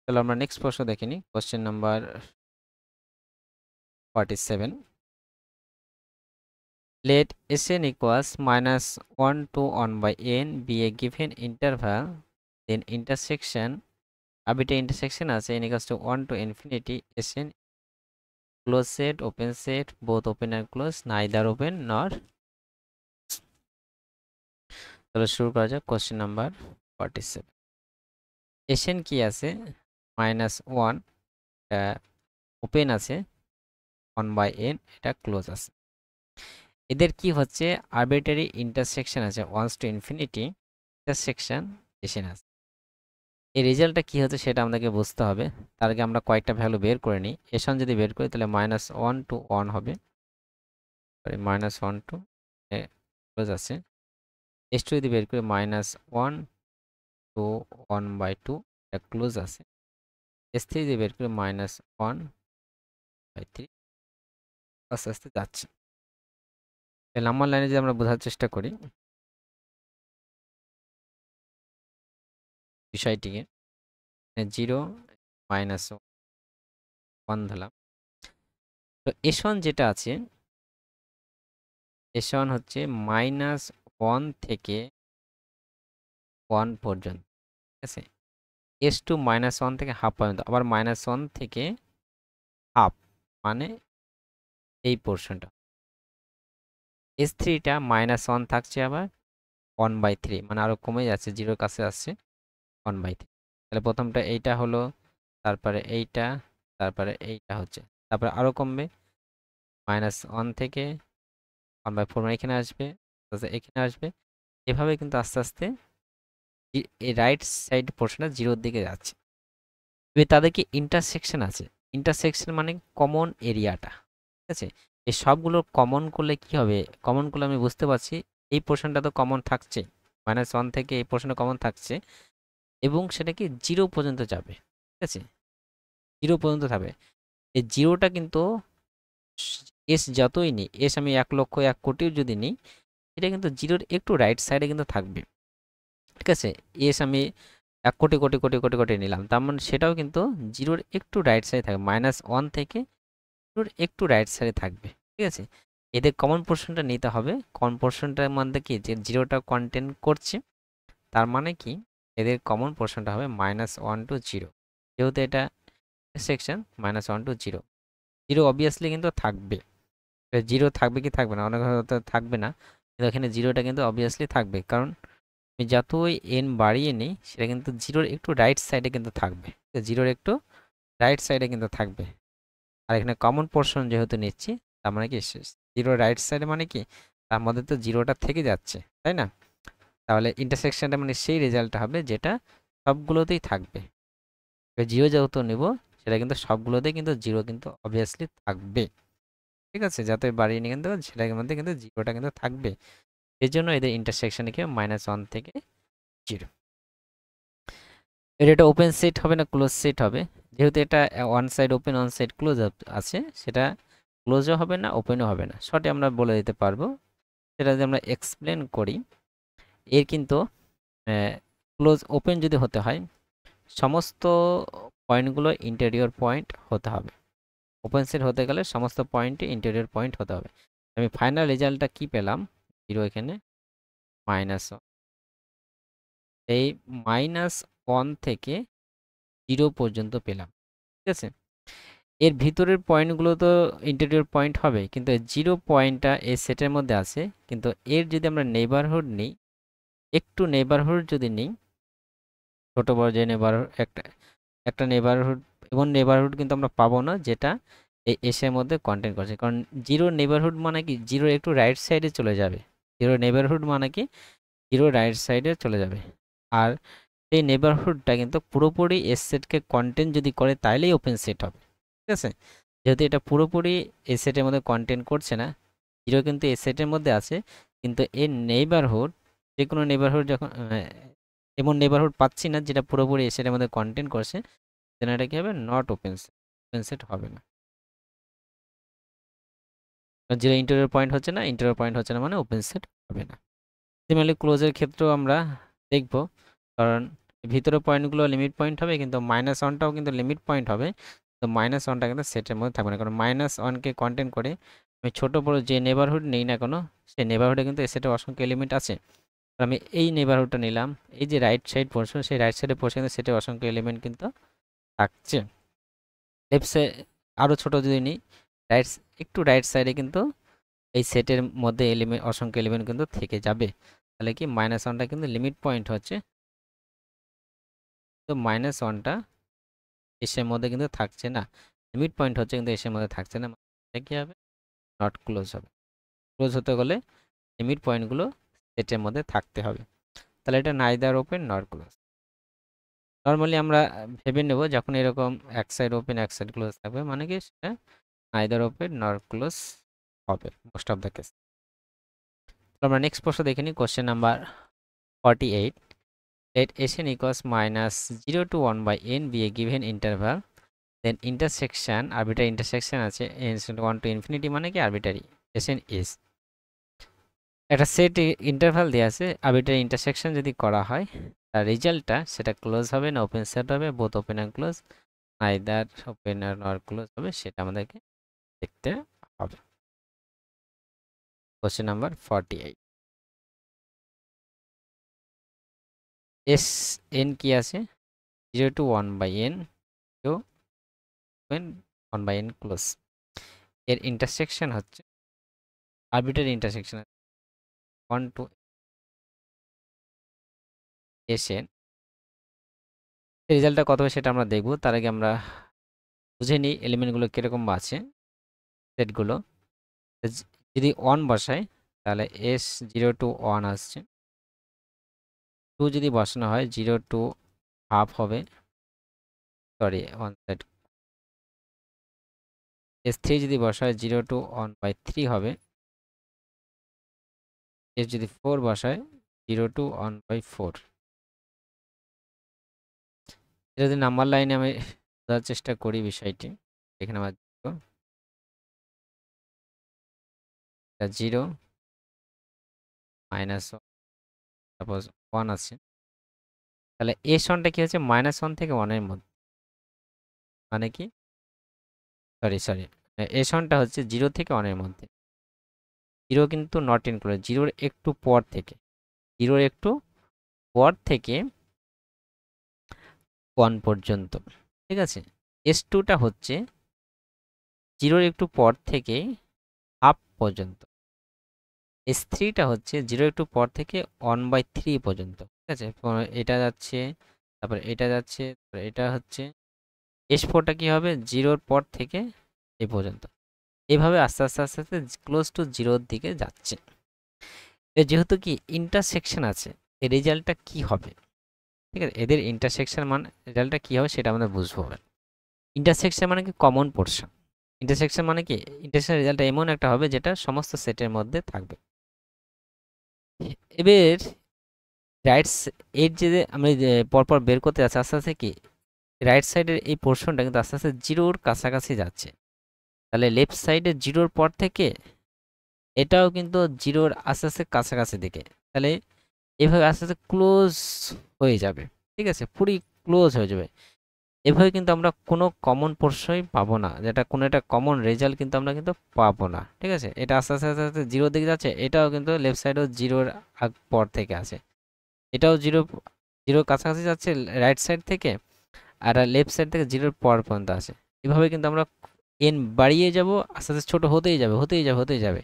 Speaker 1: চলো আমরা নেক্সট প্রশ্ন দেখে নিই, question number 47। Let Sn equals -1 to 1 by n be a given interval, then intersection, arbitrary intersection আছে n equals to 1 to infinity Sn close set, open set, both open and close, neither open nor। চলো শুরু করা যাক question number 47। Sn কি আছে, -1, এটা open আছে, 1 by n এটা ক্লোজ আছে। এদের কি হচ্ছে, আরবিট্রারি ইন্টারসেকশন আছে, once to infinity intersection Sn আছে। এই রেজাল্টটা কি হচ্ছে সেটা আমাদেরকে বুঝতে হবে। তার আগে আমরা কয়েকটা ভ্যালু বের করে নিই। S1 যদি বের করি তাহলে -1 to 1 হবে, সরি -1 to ক্লোজ আছে, S2 যদি বের করি -1 to 1/2 এটা ক্লোজ আছে। S3 যদি বের করি -1/3 আস্তে আস্তে যাচ্ছে। এই নাম্বার লাইনে যদি আমরা বোঝার চেষ্টা করি বিষয়টিকে, 0 -1 ধরলাম। তো S1 যেটা আছে, S1 হচ্ছে -1 থেকে 1 পর্যন্ত, ঠিক আছে। S2 -1 থেকে হাফ পর্যন্ত, আবার -1 থেকে হাফ মানে এই পোর্শনটা। S3টা -1 থাকছে আবার 1/3 মানে আরো কমে যাচ্ছে, 0 কাছে আসছে 1/3। তাহলে প্রথমটা এইটা হলো, তারপরে এইটা, তারপরে এইটা হচ্ছে, তারপরে আরো কমবে -1 থেকে 1/4 মানে এখানে আসবে, এখানে আসবে। এভাবে কিন্তু আস্তে আস্তে এই রাইট সাইড পোর্শনটা 0-র দিকে যাচ্ছে। এবার তাদের কি ইন্টারসেকশন আছে। ইন্টারসেকশন মানে কমন এরিয়াটা, ঠিক আছে। এই সবগুলো কমন করলে কি হবে, কমন করলে আমি বুঝতে পারছি এই পোর্শনটা তো কমন থাকছে, -1 থেকে এই পোর্শনটা কমন থাকছে এবং সেটা কি 0 পর্যন্ত যাবে, ঠিক আছে। 0 পর্যন্ত যাবে। এই 0টা কিন্তু এস যতই নিই, এস আমি 1 লক্ষ 1 কোটিও যদি নিই, এটা কিন্তু 0-র একটু রাইট সাইডে কিন্তু থাকবে, ঠিক আছে। এস আমি 1 কোটি কোটি কোটি কোটি কোটি নিলাম, তার মানে সেটাও কিন্তু 0-র একটু রাইট সাইডে থাকবে, -1 থেকে 0-র একটু রাইট সাইডে থাকবে, ঠিক আছে। এদের কমন পোর্শনটা নিতে হবে। কমন পোর্শনটার মধ্যে কি যে 0টা কন্টেন্ট করছে, তার মানে কি এদের কমন পোর্শনটা হবে -1 to 0। যেহেতু এটা সেকশন -1 to 0, 0 অবভিয়াসলি কিন্তু থাকবে। 0 থাকবে কি থাকবে না, অনেক হয়তো থাকবে না, কিন্তু এখানে 0টা কিন্তু অবভিয়াসলি থাকবে, কারণ আমি যতই n বাড়িয়ে নিই সেটা কিন্তু 0-র একটু রাইট সাইডে কিন্তু থাকবে, 0-র একটু রাইট সাইডে কিন্তু থাকবে। আর এখানে কমন পোর্শন যেহেতু নিচ্ছি, তার মানে কি 0 রাইট সাইডে মানে কি তার মধ্যে তো 0টা থেকে যাচ্ছে, তাই না। তাহলে ইন্টারসেকশনটা মানে সেই রেজাল্টটা হবে যেটা সবগুলোতেই থাকবে। 0 যেহেতু নেব, সেটা কিন্তু সবগুলোতেই কিন্তু 0 কিন্তু অবভিয়াসলি থাকবে, ঠিক আছে। যাতে বাড়িয়ে নিয়ে কিন্তু সেটার মধ্যে কিন্তু 0টা কিন্তু থাকবে। এর জন্য এদের ইন্টারসেকশন কি -1 থেকে 0। এটা ওপেন সেট হবে না ক্লোজ সেট হবে। যেহেতু এটা one side open one side close আছে, সেটা ক্লোজও হবে না ওপেনও হবে না, শর্টে আমরা বলে দিতে পারবো। সেটা যদি আমরা এক্সপ্লেন করি, এর কিন্তু ক্লোজ ওপেন যদি হতে হয়, সমস্ত পয়েন্টগুলো ইন্টেরিয়র পয়েন্ট হতে হবে। ওপেন সেট হতে গেলে সমস্ত পয়েন্টই ইন্টেরিয়র পয়েন্ট হতে হবে। আমি ফাইনাল রেজাল্টটা কি পেলাম, 0 এখানে -1, এই -1 থেকে 0 পর্যন্ত পেলাম, ঠিক আছে। এর ভিতরের পয়েন্টগুলো তো ইন্টেরিয়র পয়েন্ট হবে, কিন্তু 0 পয়েন্টটা এই সেটের মধ্যে আছে, কিন্তু এর যদি আমরা নেইবারহুড নিই, একটু নেইবারহুড যদি নিই, ছোট বড় যে নেইবারহুড একটা একটা নেইবারহুড, এবং নেইবারহুড কিন্তু আমরা পাবো না যেটা এই এসের মধ্যে কন্টেন্ট করছে, কারণ 0 নেইবারহুড মানে কি 0 একটু রাইট সাইডে চলে যাবে। 0 নেইবারহুড মানে কি 0 রাইট সাইডে চলে যাবে। আর এই নেইবারহুডটা কিন্তু পুরোপুরি এস সেটকে কন্টেন্ট যদি করে তাইলেই ওপেন সেট হবে, ঠিক আছে। যেহেতু এটা পুরোপুরি এ সেটের মধ্যে কন্টেন্ট করছে না, 0 কিন্তু এ সেটের মধ্যে আছে, কিন্তু এর নেইবারহুড, যে কোনো নেইবারহুড যখন এমন নেইবারহুড পাচ্ছি না যেটা পুরোপুরি এ সেটের মধ্যে কন্টেন্ট করছে, দেন এটা কি হবে, not open set, open set হবে না। 0 ইন্টেরিয়র পয়েন্ট হচ্ছে না, ইন্টেরিয়র পয়েন্ট হচ্ছে না মানে ওপেন সেট হবে না। সিমিলারলি ক্লোজের ক্ষেত্রেও আমরা দেখব, কারণ ভিতরে পয়েন্টগুলো লিমিট পয়েন্ট হবে, কিন্তু -1টাও কিন্তু লিমিট পয়েন্ট হবে। তো -1টা কিন্তু সেটের মধ্যে থাকবে না, কারণ -1কে কন্টেন্ট করে আমি ছোট বড় যে নেবারহুড নেই না কেন, সেই নেবারহুডে কিন্তু সেটে অসংখ্য এলিমেন্ট আছে। আর আমি এই নেবারহুডটা নিলাম, এই যে রাইট সাইড পোর্শন, সেই রাইট সাইডে পোর্শন কিন্তু সেটে অসংখ্য এলিমেন্ট কিন্তু থাকছে। লেফট সাইড আরও ছোট যদি নিই, রাইট একটু রাইট সাইডে কিন্তু এই সেটের মধ্যে এলিমেন্ট অসংখ্য এলিমেন্ট কিন্তু থেকে যাবে। তাহলে কি -1টা কিন্তু লিমিট পয়েন্ট হচ্ছে, তো -1টা এসের মধ্যে কিন্তু থাকছে না, লিমিট পয়েন্ট হচ্ছে কিন্তু এসের মধ্যে থাকছে না, এটা কি হবে, নট ক্লোজ হবে। ক্লোজ হতে গেলে লিমিট পয়েন্টগুলো সেটের মধ্যে থাকতে হবে। তাহলে এটা neither open not close. Normally আমরা ভেবে নেব যখন এরকম এক সাইড ওপেন এক সাইড ক্লোজ থাকবে, মানে কি সেটা নাইদার ওপেন নট ক্লোজ হবে মোস্ট অফ দ্য কেস। আমরা নেক্সট প্রশ্ন দেখে নিই, question number 48. Let Sn equals minus 0 to 1 by n be a given interval. Then intersection, arbitrary intersection আছে n 1 to infinity মানে কি arbitrary Sn is একটা set interval দেওয়া আছে, আরবিট্রারি ইন্টারসেকশন যদি করা হয় তার রেজাল্টটা সেটা ক্লোজ হবে না ওপেন সেট হবে, both open and close, either open আর ক্লোজ হবে, সেটা আমাদেরকে দেখতে হবে। Question number 48। এস এন কি আছে 0 to 1 by n to open 1 by n close, এর ইন্টারসেকশন হচ্ছে আরবিট্রারি ইন্টারসেকশন 1 to Sn। রেজাল্টটা কত হবে সেটা আমরা দেখব, তার আগে আমরা বুঝে নিই এলিমেন্টগুলো কীরকম আছে সেটগুলো। যদি 1 বসাই তাহলে S 0 to 1 আসছে, 2 যদি বসানো হয় 0 to হাফ হবে, সরি 1 সাইড। S3 যদি বসায় 0 to 1 by 3 হবে, S যদি 4 বসায় 0 to 1 by 4। এটা যদি নাম্বার লাইনে আমি বোঝার চেষ্টা করি বিষয়টি, এখানে আমার 0 মাইনাস সাপোজ 1 আছে, তাহলে এস ওয়ানটা কি হচ্ছে -1 থেকে 1 এর মধ্যে, মানে কি সরি এস ওয়ানটা হচ্ছে 0 থেকে 1 এর মধ্যে। 0 কিন্তু নট ইনক্লুডেড, 0-র একটু পর থেকে, 0-র একটু পর থেকে 1 পর্যন্ত, ঠিক আছে। S2টা হচ্ছে 0-র একটু পর থেকে হাফ পর্যন্ত। S3টা হচ্ছে 0 একটু পর থেকে 1/3 পর্যন্ত, ঠিক আছে। এটা যাচ্ছে, তারপর এটা যাচ্ছে, তারপর এটা হচ্ছে। S4টা কি হবে 0-র পর থেকে এই পর্যন্ত, এভাবে আস্তে আস্তে আস্তে আস্তে ক্লোজ টু 0-র দিকে যাচ্ছে। যেহেতু কি ইন্টারসেকশন আছে, এর রেজাল্টটা কি হবে, ঠিক আছে। এদের ইন্টারসেকশন মানে রেজাল্টটা কী হবে সেটা আমরা বুঝবো। ইন্টারসেকশন মানে কি কমন পোর্শন, ইন্টারসেকশন মানে কি ইন্টারসেকশন রেজাল্টটা এমন একটা হবে যেটা সমস্ত সেটের মধ্যে থাকবে। এবার রাইট এর যে আমরা পরপর বের করতে যাচ্ছি আস্তে আস্তে কি রাইট সাইডের এই পোর্শনটা কিন্তু আস্তে আস্তে 0-র কাছাকাছি যাচ্ছে, তাহলে লেফট সাইডে 0-র পর থেকে এটাও কিন্তু 0-র আস্তে আস্তে কাছাকাছি দিকে, তাহলে এভাবে আস্তে আস্তে ক্লোজ হয়ে যাবে, ঠিক আছে, পুরি ক্লোজ হয়ে যাবে। এভাবে কিন্তু আমরা কোনো কমন পোর্শনই পাবো না, যেটা কোনো একটা কমন রেজাল্ট কিন্তু আমরা কিন্তু পাবো না, ঠিক আছে। এটা আস্তে আস্তে আস্তে আস্তে 0-র দিকে যাচ্ছে, এটাও কিন্তু লেফট সাইডেও 0-র পর থেকে আছে, এটাও 0-0 কাছাকাছি যাচ্ছে রাইট সাইড থেকে, আর লেফট সাইড থেকে 0-র পর পর্যন্ত আছে। এভাবে কিন্তু আমরা এন বাড়িয়ে যাব, আস্তে আস্তে ছোটো হতেই যাবে।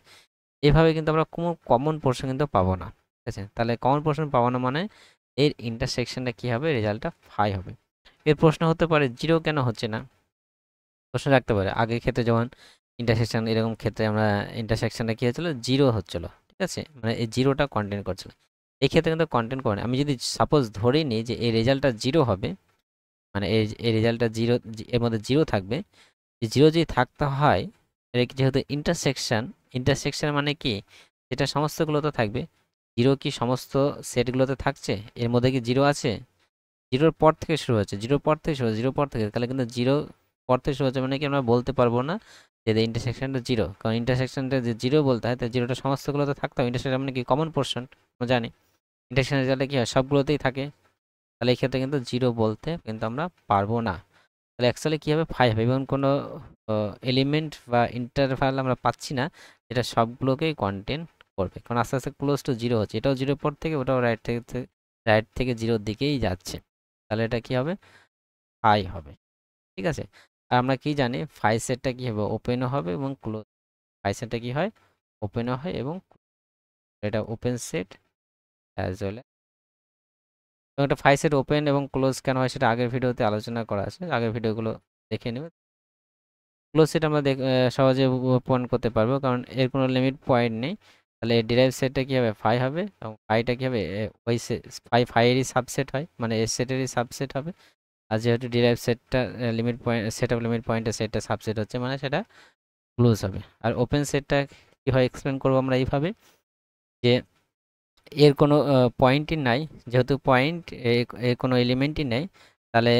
Speaker 1: এভাবে কিন্তু আমরা কোনো কমন পোর্শন কিন্তু পাবো না, ঠিক আছে। তাহলে কমন পোর্শন পাবো না মানে এর ইন্টারসেকশনটা কী হবে, রেজাল্টটা 5 হবে। এর প্রশ্ন হতে পারে 0 কেন হচ্ছে না, প্রশ্ন রাখতে পারে। আগের ক্ষেত্রে যেমন ইন্টারসেকশন এরকম ক্ষেত্রে আমরা ইন্টারসেকশনটা কী হচ্ছিলো 0 হচ্ছিলো, ঠিক আছে, মানে এই 0টা কন্টেন্ট করছিল। এই ক্ষেত্রে কিন্তু কন্টেন্ট করে না। আমি যদি সাপোজ ধরে নিই যে এই রেজাল্টটা 0 হবে, মানে এই রেজাল্টটা 0, এর মধ্যে 0 থাকবে, 0 যদি থাকতে হয় যেহেতু ইন্টারসেকশন মানে কি যেটা সমস্তগুলোতে থাকবে, 0 কি সমস্ত সেটগুলোতে থাকছে, এর মধ্যে কি 0 আছে, 0-র পর থেকে শুরু হচ্ছে, 0-র পর থেকে শুরু, 0-র পর থেকে, তাহলে কিন্তু 0 পর থেকে শুরু হচ্ছে মানে কি আমরা বলতে পারবো না যে ইন্টারসেকশনটা 0, কারণ ইন্টারসেকশনটা যে 0 বলতে হয় তাই 0টা সমস্তগুলোতে থাকতে হবে। ইন্টারসেকশন মানে কি কমন পোর্শন, আমরা জানি ইন্টারসেকশন রেজাল্টে কি হয় সবগুলোতেই থাকে, তাহলে এই ক্ষেত্রে কিন্তু 0 বলতে কিন্তু আমরা পারবো না। তাহলে অ্যাকচুয়ালি কী হবে 5 হবে, এবং কোনো এলিমেন্ট বা ইন্টারভাল আমরা পাচ্ছি না যেটা সবগুলোকেই কন্টেন্ট করবে, কারণ আস্তে আস্তে ক্লোজ টু 0 হচ্ছে, এটাও 0-র পর থেকে ওটাও রাইট থেকে 0-র দিকেই যাচ্ছে, তাহলে এটা কি হবে 5 হবে, ঠিক আছে। আর আমরা কি জানি 5 সেটটা কি হবে ওপেনও হবে এবং ক্লোজ, 5 সেটটা কি হয় ওপেনও হয় এবং এটা ওপেন সেট অ্যাজ ওয়েল। এবং একটা 5 সেট ওপেন এবং ক্লোজ কেন হয় সেটা আগের ভিডিওতে আলোচনা করা আছে, আগের ভিডিওগুলো দেখে নেবে। ক্লোজ সেট আমরা সহজে প্রমাণ করতে পারবো কারণ এর কোনো লিমিট পয়েন্ট নেই, তাহলে ডিরাইভ সেটটা কী হবে 5 হবে, এবং 5টা কী হবে ওই 5-5-এরই সাবসেট হয়, মানে এস সেটেরই সাবসেট হবে। আর যেহেতু ডিরাইভ সেটটা limit point set of limit পয়েন্টের সেটটা সাবসেট হচ্ছে মানে সেটা ক্লোজ হবে। আর ওপেন সেটটা কীভাবে এক্সপ্লেন করবো আমরা এইভাবে যে এর কোনো পয়েন্টই নাই, যেহেতু পয়েন্ট এর কোনো এলিমেন্টই নেই, তাহলে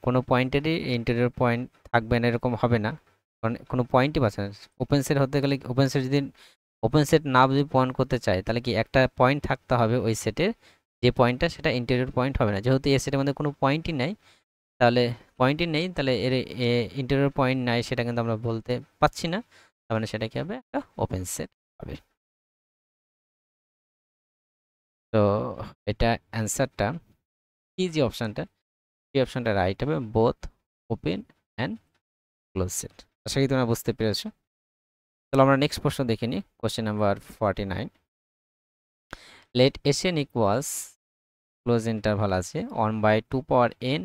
Speaker 1: কোনো পয়েন্টেরই ইন্টেরিয়র পয়েন্ট থাকবে না, এরকম হবে না, কারণ কোনো পয়েন্টই পাচ্ছে না। ওপেন সেট হতে গেলে ওপেন সেট যদি ওপেন সেট না যদি পয়েন্ট করতে চায়, তাহলে কি একটা পয়েন্ট থাকতে হবে ওই সেটের, যে পয়েন্টটা সেটা ইন্টেরিয়র পয়েন্ট হবে না। যেহেতু এই সেটের মধ্যে কোনো পয়েন্টই নাই, তাহলে পয়েন্টই নেই, তাহলে এর ইন্টেরিয়র পয়েন্ট নাই, সেটা কিন্তু আমরা বলতে পাচ্ছি না। তার মানে সেটা কি হবে, একটা ওপেন সেট হবে। তো এটা অ্যান্সারটা কি, যে অপশানটা, এই অপশানটা রাইট হবে, both open and close set. আশা করি তোমরা বুঝতে পেরেছো। তাহলে আমরা নেক্সট প্রশ্ন দেখে নিই, question number 49। Let s n equals, close interval আছে 1/2 power n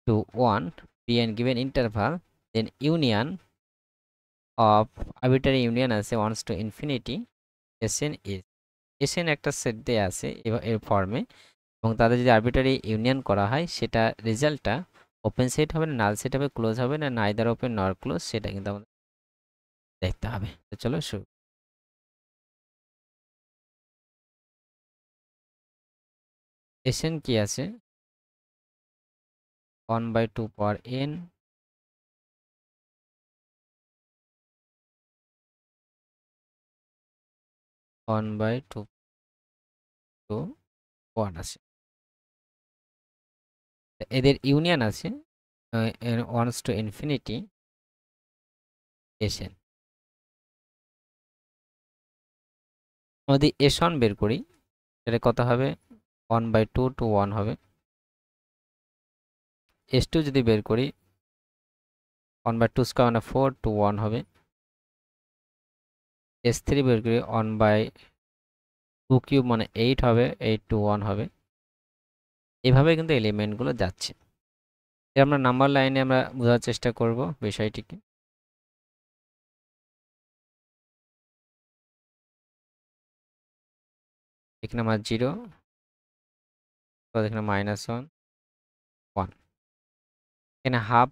Speaker 1: to 1 be an given interval, then union of arbitrary union আছে 1 to infinity, Sn is, Sn একটা সেট দেয়া আছে এর ফর্মে, এবং তাদের যদি আরবিটারি ইউনিয়ন করা হয়, সেটা রেজাল্টটা ওপেন সেট হবে না নাল সেট হবে, ক্লোজ হবে না নাইদার ওপেন নর ক্লোজ, সেটা কিন্তু আমাদের দেখতে হবে। তো চলো শুরু। Sn কি আছে, 1/2 power n 1/2 to 1 আছে, এদের ইউনিয়ন আছে 1 to infinity Sn। যদি S1 বের করি, এটা কত হবে, 1/2 to 1 হবে। S2 যদি বের করি, 1/2 স্কয়ার মানে 4 to 1 হবে। S3 বের করি, 1/2 কিউব মানে 8 হবে, 8 to 1 হবে। এভাবে কিন্তু এলিমেন্টগুলো যাচ্ছে। আমরা নাম্বার লাইনে আমরা বোঝার চেষ্টা করব বিষয়টিকে। এখানে আমার 0, এখানে -1 1, এখানে হাফ,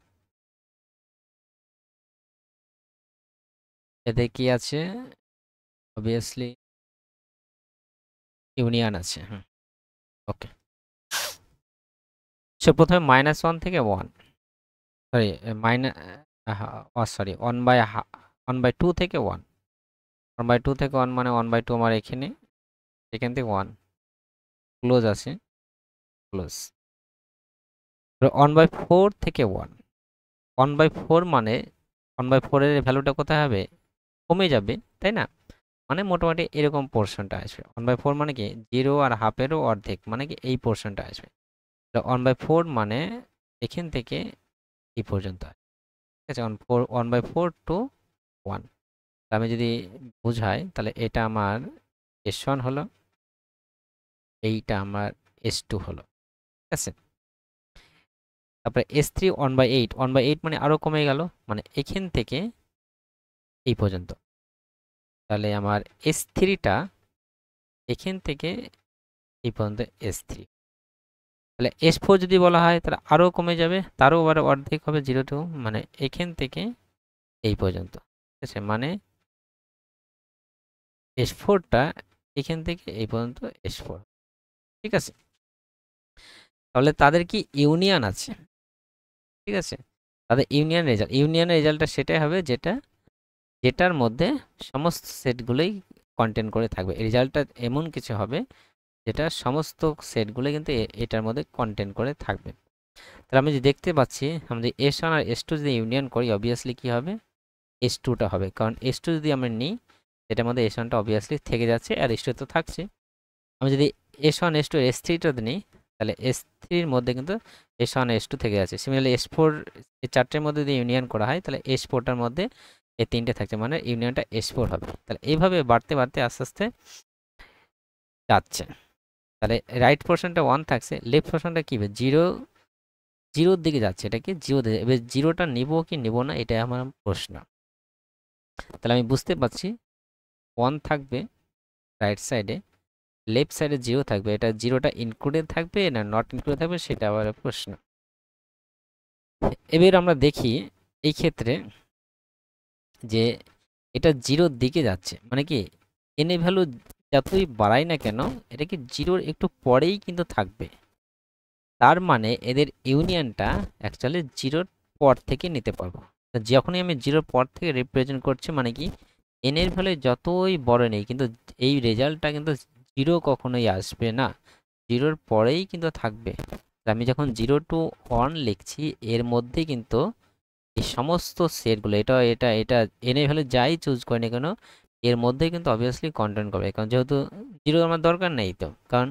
Speaker 1: এতে কি আছে, অবভিয়াসলি ইউনিয়ন আছে। ওকে, সো প্রথমে -1 থেকে 1, সরি সরি 1/2 থেকে 1, 1/2 থেকে 1 মানে 1/2 আমার এখানে, এখান থেকে 1 ক্লোজ আছে, ক্লোজ। 1/4 থেকে 1, 1/4 মানে 1/4 এর ভ্যালুটা কোথায় হবে, কমে যাবে, তাই না? মানে মোটামুটি এরকম পোর্শনটা আসবে। 1/4 মানে কি 0 আর হাফেরও অর্ধেক, মানে কি এই পোর্শনটা আসবে। 1/4 মানে এখান থেকে এই পর্যন্ত, ঠিক আছে, 1/4 টু 1। আমি যদি বুঝাই, তাহলে এটা আমার S1 হলো, এইটা আমার S2 হলো, ঠিক আছে। তারপরে S3 1/8, 1/8 মানে আরো কমে গেল, মানে এখান থেকে এই পর্যন্ত। তাহলে আমার S3টা এখান থেকে এই পর্যন্ত S3। তাহলে S4 যদি বলা হয়, তাহলে আরও কমে যাবে, তারও আবার অর্ধেক হবে 0 টু, মানে এখান থেকে এই পর্যন্ত, ঠিক আছে। মানে S4টা এখান থেকে এই পর্যন্ত S4, ঠিক আছে। তাহলে তাদের কি ইউনিয়ন আছে, ঠিক আছে। তাদের ইউনিয়নের রেজাল্টটা সেটাই হবে, যেটার মধ্যে সমস্ত সেটগুলোই কন্টেন্ট করে থাকবে। রেজাল্টটা এমন কিছু হবে যেটা সমস্ত সেটগুলো কিন্তু এটার মধ্যে কন্টেন্ট করে থাকবে। তাহলে আমি যে দেখতে পাচ্ছি, আমরা যদি S1 আর S2 যদি ইউনিয়ন করি, অবভিয়াসলি কি হবে, S2টা হবে, কারণ S2 যদি আমরা নিই, এটার মধ্যে S1টা অবভিয়াসলি থেকে যাচ্ছে, আর S2 তো থাকছে। আমি যদি S1 S2 S3টা নিই, তাহলে S3-র মধ্যে কিন্তু S1 S2 থেকে যাচ্ছে। সিমিলারলি S4, এই চারটের মধ্যে যদি ইউনিয়ন করা হয়, তাহলে S4টার মধ্যে এই তিনটে থাকছে, মানে ইউনিয়নটা S4 হবে। তাহলে এইভাবে বাড়তে বাড়তে আস্তে আস্তে যাচ্ছে। তাহলে রাইট পোর্শনটা 1 থাকছে, লেফট পোর্শনটা কি হবে, 0-0 দিকে যাচ্ছে, এটা কি 0 দিকে। এবার 0টা নিব কি নিব না, এটাই আমার প্রশ্ন। তাহলে আমি বুঝতে পারছি 1 থাকবে রাইট সাইডে, লেফট সাইডে 0 থাকবে। এটা 0টা ইনক্লুডেড থাকবে না নট ইনক্লুডেড থাকবে, সেটা আবার প্রশ্ন। এবার আমরা দেখি এই ক্ষেত্রে যে এটা 0-র দিকে যাচ্ছে, মানে কি n এর ভ্যালু যতই বাড়াই না কেন এটা কি জিরোর একটু পরেই কিন্তু থাকবে। তার মানে এদের ইউনিয়নটা অ্যাকচুয়ালি জিরোর পর থেকে নিতে পারবো। তো যখনই আমি জিরোর পর থেকে রিপ্রেজেন্ট করছি মানে কি এন এর ভ্যালু যতই বড় নেই কিন্তু এই রেজাল্টটা কিন্তু জিরো কখনোই আসবে না, জিরোর পরেই কিন্তু থাকবে। আমি যখন 0 to 1 লিখছি এর মধ্যে কিন্তু এই সমস্ত সেটগুলো এটা এটা এটা এনে ভ্যালু যাই চুজ করি না কেন এর মধ্যে কিন্তু অবভিয়াসলি কন্টেন্ট করবে, কারণ যেহেতু জিরো আমার দরকার নেই, তো কারণ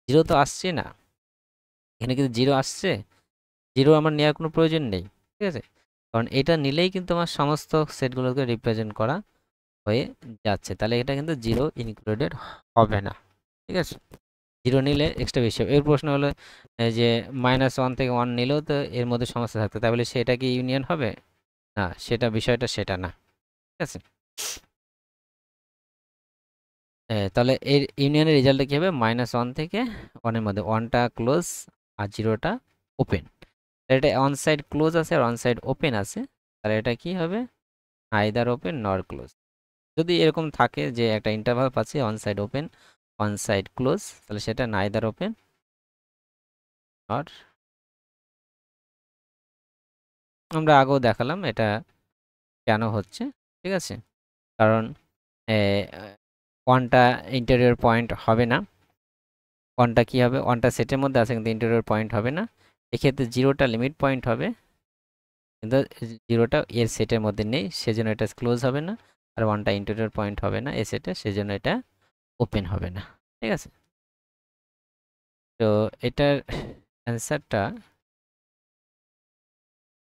Speaker 1: জিরো তো আসছে না, এখানে কিন্তু জিরো আসছে, জিরো আমার নেওয়ার কোনো প্রয়োজন নেই। ঠিক আছে, কারণ এটা নিলেই কিন্তু আমার সমস্ত সেটগুলোকে রিপ্রেজেন্ট করা হয়ে যাচ্ছে, তাহলে এটা কিন্তু জিরো ইনক্লুডেড হবে না। ঠিক আছে, জিরো নিলে এক্সট্রা বেশি হবে। এর প্রশ্ন হলো যে -1 থেকে 1 নিলেও তো এর মধ্যে সমস্যা থাকতো, তাহলে সেটা কি ইউনিয়ন হবে না, সেটা বিষয়টা সেটা না। ঠিক আছে, তাহলে এর ইউনিয়নের রেজাল্টটা কি হবে, -1 থেকে 1 এর মধ্যে 1টা ক্লোজ আর 0টা ওপেন। এটা অন সাইড ক্লোজ আছে আর অন সাইড ওপেন আছে, তাহলে এটা কি হবে, আইদার ওপেন নর ক্লোজ। যদি এরকম থাকে যে একটা ইন্টারভাল পাচ্ছি on side open on side close, তাহলে সেটা নাইদার ওপেন নর। আমরা আগেও দেখালাম এটা কেন হচ্ছে। ঠিক আছে, কারণ ওয়ানটা ইন্টেরিয়র পয়েন্ট হবে না, ওয়ানটা কি হবে, ওয়ানটা সেটের মধ্যে আছে কিন্তু ইন্টেরিয়র পয়েন্ট হবে না, এক্ষেত্রে জিরোটা লিমিট পয়েন্ট হবে কিন্তু জিরোটা এর সেটের মধ্যে নেই, সেজন্য এটা ক্লোজ হবে না, আর ওয়ানটা ইন্টেরিয়র পয়েন্ট হবে না এ সেটে, সেজন্য এটা ওপেন হবে না। ঠিক আছে, তো এটার অ্যান্সারটা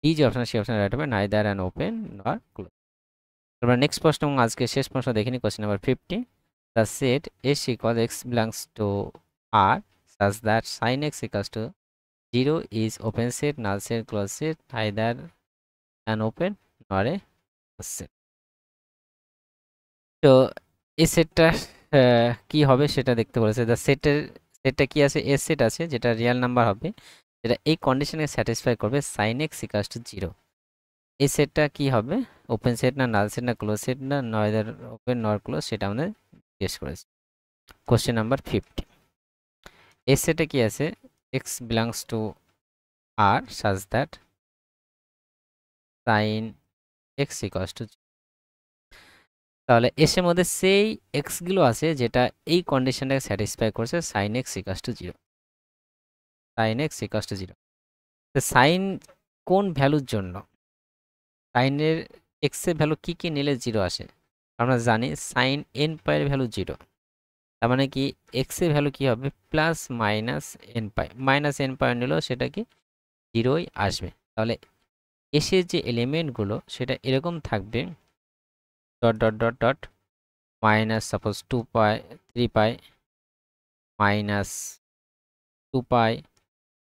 Speaker 1: এই যে অপশন সেই অপশন রাইট হবে, neither an open nor close. তারপর নেক্সট প্রশ্ন এবং আজকে শেষ প্রশ্ন দেখিনি, question number 50। The set S equals x belongs to R such that sin x equals to 0 is open set, null set, closed set, either an open nor a closed set. তো এই সেটটা কি হবে সেটা দেখতে বলেছে। দ্য সেটটা কি আছে, এস সেট আছে যেটা রিয়েল নাম্বার হবে, যেটা এই কন্ডিশনকে স্যাটিসফাই করবে sin x equals to 0। এই সেটটা কি হবে, ওপেন সেট না নাল সেট না ক্লোজ সেট না নয়দার ওপেন নর ক্লোজ, সেটা আমাদের জিজ্ঞেস করেছে। কোশ্চেন নাম্বার 50, এস সেটে কি আছে, x belongs to R such that sin x equals to 0। তাহলে এস এর মধ্যে সেই এক্স গুলো আছে যেটা এই কন্ডিশনটাকে স্যাটিসফাই করছে sin x equals to 0, sin x equals to 0। তো সাইন কোন ভ্যালুর জন্য, সাইনের এক্স এর ভ্যালু কি নিলে 0 আসে, আমরা জানি সাইন n পাইয়ের ভ্যালু 0, তার মানে কি এক্স এর ভ্যালু কি হবে প্লাস মাইনাস n পাই, মাইনাস n পাই নিলেও সেটা কি 0ই আসবে। তাহলে এসের যে এলিমেন্টগুলো সেটা এরকম থাকবে, dot dot dot dot minus suppose 2 পাই 3 পাই মাইনাস 2 পাই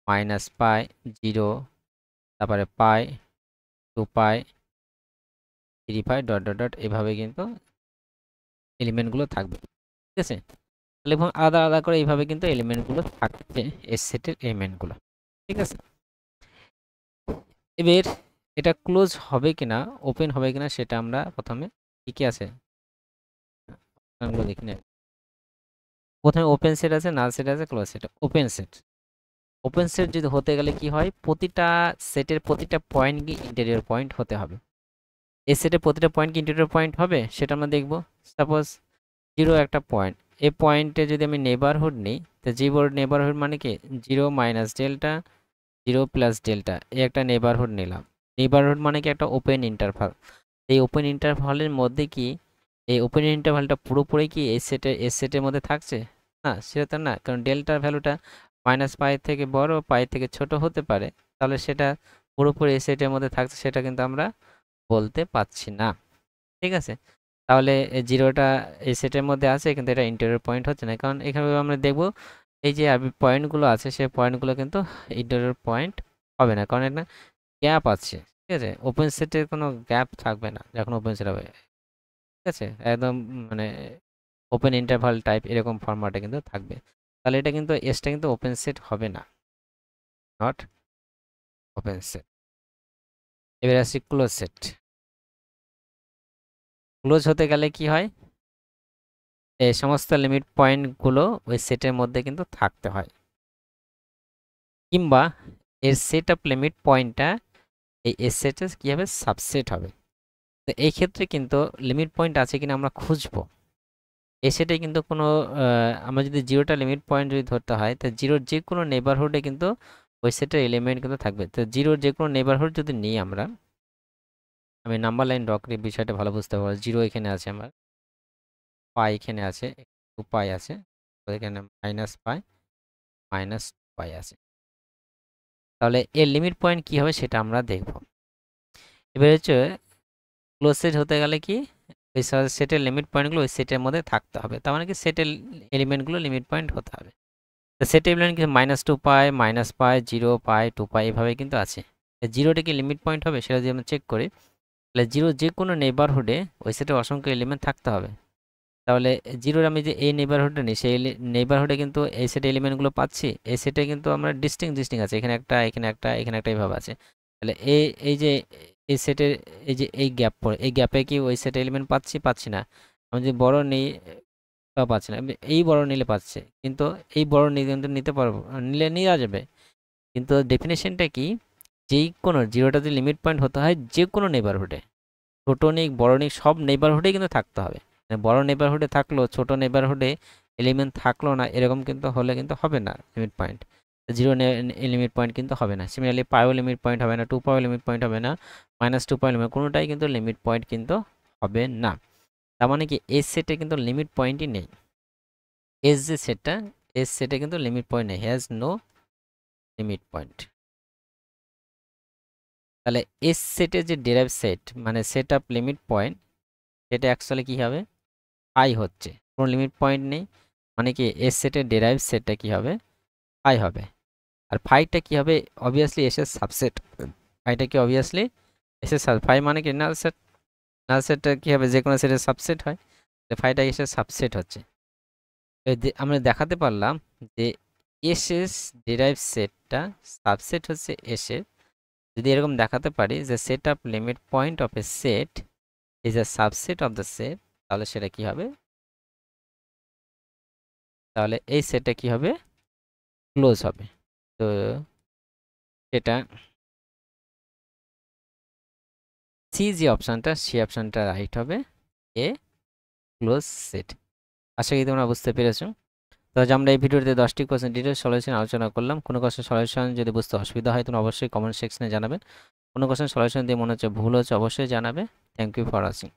Speaker 1: মাইনাস পাই 0, তারপরে পাই 2 পাই 3 পাই ডট ডট ডট, এভাবে কিন্তু এলিমেন্টগুলো থাকবে। ঠিক আছে, তাহলে আলাদা আলাদা করে এইভাবে কিন্তু এলিমেন্টগুলো থাকবে, এস সেটের এলিমেন্টগুলো। ঠিক আছে, এবার এটা ক্লোজ হবে কিনা ওপেন হবে কিনা সেটা আমরা প্রথমে কি আছে দেখি না। প্রথমে ওপেন সেট আছে, নাল সেট আছে, close set. Open set, open set যদি হতে গেলে কি হয়, প্রতিটা সেটের প্রতিটা পয়েন্ট কি ইন্টেরিয়র পয়েন্ট হতে হবে। এই সেটের প্রতিটা পয়েন্ট কি ইন্টেরিয়র পয়েন্ট হবে সেটা আমরা দেখব। সাপোজ 0 একটা পয়েন্ট, এই পয়েন্টে যদি আমি নেবারহুড নিই, তো নেবারহুড মানে কি 0 মাইনাস ডেল্টা 0 প্লাস ডেল্টা, এই একটা নেবারহুড নিলাম। নেবারহুড মানে কি একটা ওপেন ইন্টারভাল, এই ওপেন ইন্টারভালের মধ্যে কি এই ওপেন ইন্টারভালটা পুরোপুরি কি এস সেটের মধ্যে থাকছে, না সেটা তো না, কারণ ডেল্টার ভ্যালুটা মাইনাস পাই থেকে বড় পাই থেকে ছোট হতে পারে, তাহলে সেটা পুরোপুরি এস সেটের মধ্যে থাকছে সেটা কিন্তু আমরা বলতে পাচ্ছি না। ঠিক আছে, তাহলে জিরোটা এই সেটের মধ্যে আছে কিন্তু এটা ইন্টেরিয়র পয়েন্ট হচ্ছে না, কারণ এখানে আমরা দেখব এই যে পয়েন্টগুলো আছে সেই পয়েন্টগুলো কিন্তু ইন্টেরিয়র পয়েন্ট হবে না, কারণ এটা গ্যাপ আছে। ঠিক আছে, ওপেন সেটের কোনো গ্যাপ থাকবে না যখন ওপেন সেট হবে। ঠিক আছে, একদম মানে ওপেন ইন্টারভাল টাইপ এরকম ফরম্যাটে কিন্তু থাকবে, তাহলে এটা কিন্তু এসটা কিন্তু ওপেন সেট হবে না, নট ওপেন সেট। এবার আসি ক্লোজ সেট। ক্লোজ হতে গেলে কি হয়, এই সমস্ত লিমিট পয়েন্টগুলো ওই সেটের মধ্যে কিন্তু থাকতে হয়, কিংবা এর সেট অফ লিমিট পয়েন্টটা এই এস সেটে কী হবে, সাবসেট হবে। তো এই ক্ষেত্রে কিন্তু লিমিট পয়েন্ট আছে কিনা আমরা খুঁজবো। এই সেটে কিন্তু কোনো আমরা যদি জিরোটা লিমিট পয়েন্ট যদি ধরতে হয়, তো জিরোর যে কোনো নেবারহুডে কিন্তু ওই সেটের এলিমেন্ট কিন্তু থাকবে। তো জিরোর যে কোনো নেবারহুড যদি নিই আমরা, আমি নাম্বার লাইন ড্র করি বিষয়টা ভালো বুঝতে পারবো। জিরো এখানে আছে, আমার পাই এখানে আছে, 2 পাই আছে, তো এখানে মাইনাস পাই, মাইনাস পাই আছে। তাহলে এর লিমিট পয়েন্ট কী হবে সেটা আমরা দেখব। এবার হচ্ছে ক্লোজ সেট হতে গেলে কি, ওই সেটের লিমিট পয়েন্টগুলো ওই সেটের মধ্যে থাকতে হবে। তার মানে কি সেটের এলিমেন্টগুলো লিমিট পয়েন্ট হতে হবে। তো সেটের এলিমেন্ট কিন্তু -2 পাই, মাইনাস পাই, 0 পাই, 2 পাই এভাবে কিন্তু আছে। জিরোটা কি লিমিট পয়েন্ট হবে সেটা যদি আমরা চেক করি, তাহলে জিরো যে কোনো নেবারহুডে ওই সেটে অসংখ্য এলিমেন্ট থাকতে হবে। তাহলে জিরোর আমি যে এই নেবারহুডটা নিই, সেই নেবারহুডে কিন্তু এই সেটে এলিমেন্টগুলো পাচ্ছি। এই সেটে কিন্তু আমরা ডিস্টিং আছে, এখানে একটা, এখানে একটা, এখানে একটা, এইভাবে আছে। তাহলে এই যে এই সেটের এই যে এই গ্যাপ পড়ে, এই গ্যাপে কি ওই সেটে এলিমেন্ট পাচ্ছি না। আমি যদি বড় নিই তাও পাচ্ছি না, এই বড় নিলে পাচ্ছে, কিন্তু এই বড় কিন্তু নিতে পারবো, নিলে নেওয়া যাবে। কিন্তু ডেফিনেশনটা কি, যেই কোনো জিরোটাতে লিমিট পয়েন্ট হতে হয় যে কোনো নেবারহুডে, ছোটো নিক বড় নিক সব নেবারহুডেই কিন্তু থাকতে হবে। বড় নেবারহুডে থাকলো, ছোট নেবারহুডে এলিমেন্ট থাকলো না, এরকম কিন্তু হলে কিন্তু হবে না limit point. Zero limit point কিন্তু হবে না। সিমিলারলি পাইও লিমিট পয়েন্ট হবে না, 2 পাইও লিমিট পয়েন্ট হবে না, -2 পাইও লিমিট, কোনোটাই কিন্তু লিমিট পয়েন্ট কিন্তু হবে না। তার মানে কি এস সেটে কিন্তু লিমিট পয়েন্টই নেই। এস যে সেটটা, এস সেটে কিন্তু লিমিট পয়েন্ট নেই, হ্যাজ নো লিমিট পয়েন্ট। তাহলে এস সেটে যে ডেরাইভ সেট মানে সেট অফ লিমিট পয়েন্ট, সেটা অ্যাকচুয়ালি কী হবে, আই হচ্ছে, কোনো লিমিট পয়েন্ট নেই। মানে কি এস সেটের ডেরাইভ সেটটা কী হবে, আই হবে। আর ফাইটা কী হবে, অবভিয়াসলি এসের সাবসেট। ফাইটা কি অবভিয়াসলি এসের ফাই মানে কি নাল সেট, নাল সেটটা কী হবে, যে কোনো সেটের সাবসেট হয়। তো ফাইটা এসের সাবসেট হচ্ছে। আমরা দেখাতে পারলাম যে এসএস ডেরাইভ সেটটা সাবসেট হচ্ছে এসের। যদি এরকম দেখাতে পারি যে set of limit point of A set is a subset of the set, তাহলে সেটা কি হবে, তাহলে এই সেটটা কি হবে, ক্লোজ হবে। তো এটা সি যে অপশানটা, সেই অপশানটা রাইট হবে, এ ক্লোজ সেট। আশা করি তোমরা বুঝতে পেরেছো। তো আজ আমরা এই ভিডিওতে 10টি কোশ্চেন ডিটেলস সলিউশন আলোচনা করলাম। কোনো কোশ্চেন সলিউশন যদি বুঝতে অসুবিধা হয় তোমরা অবশ্যই কমেন্ট সেকশনে জানাবেন। কোনো কোশ্চেন সলিউশন দিয়ে মনে হচ্ছে ভুল হচ্ছে অবশ্যই জানাবে। Thank you for watching.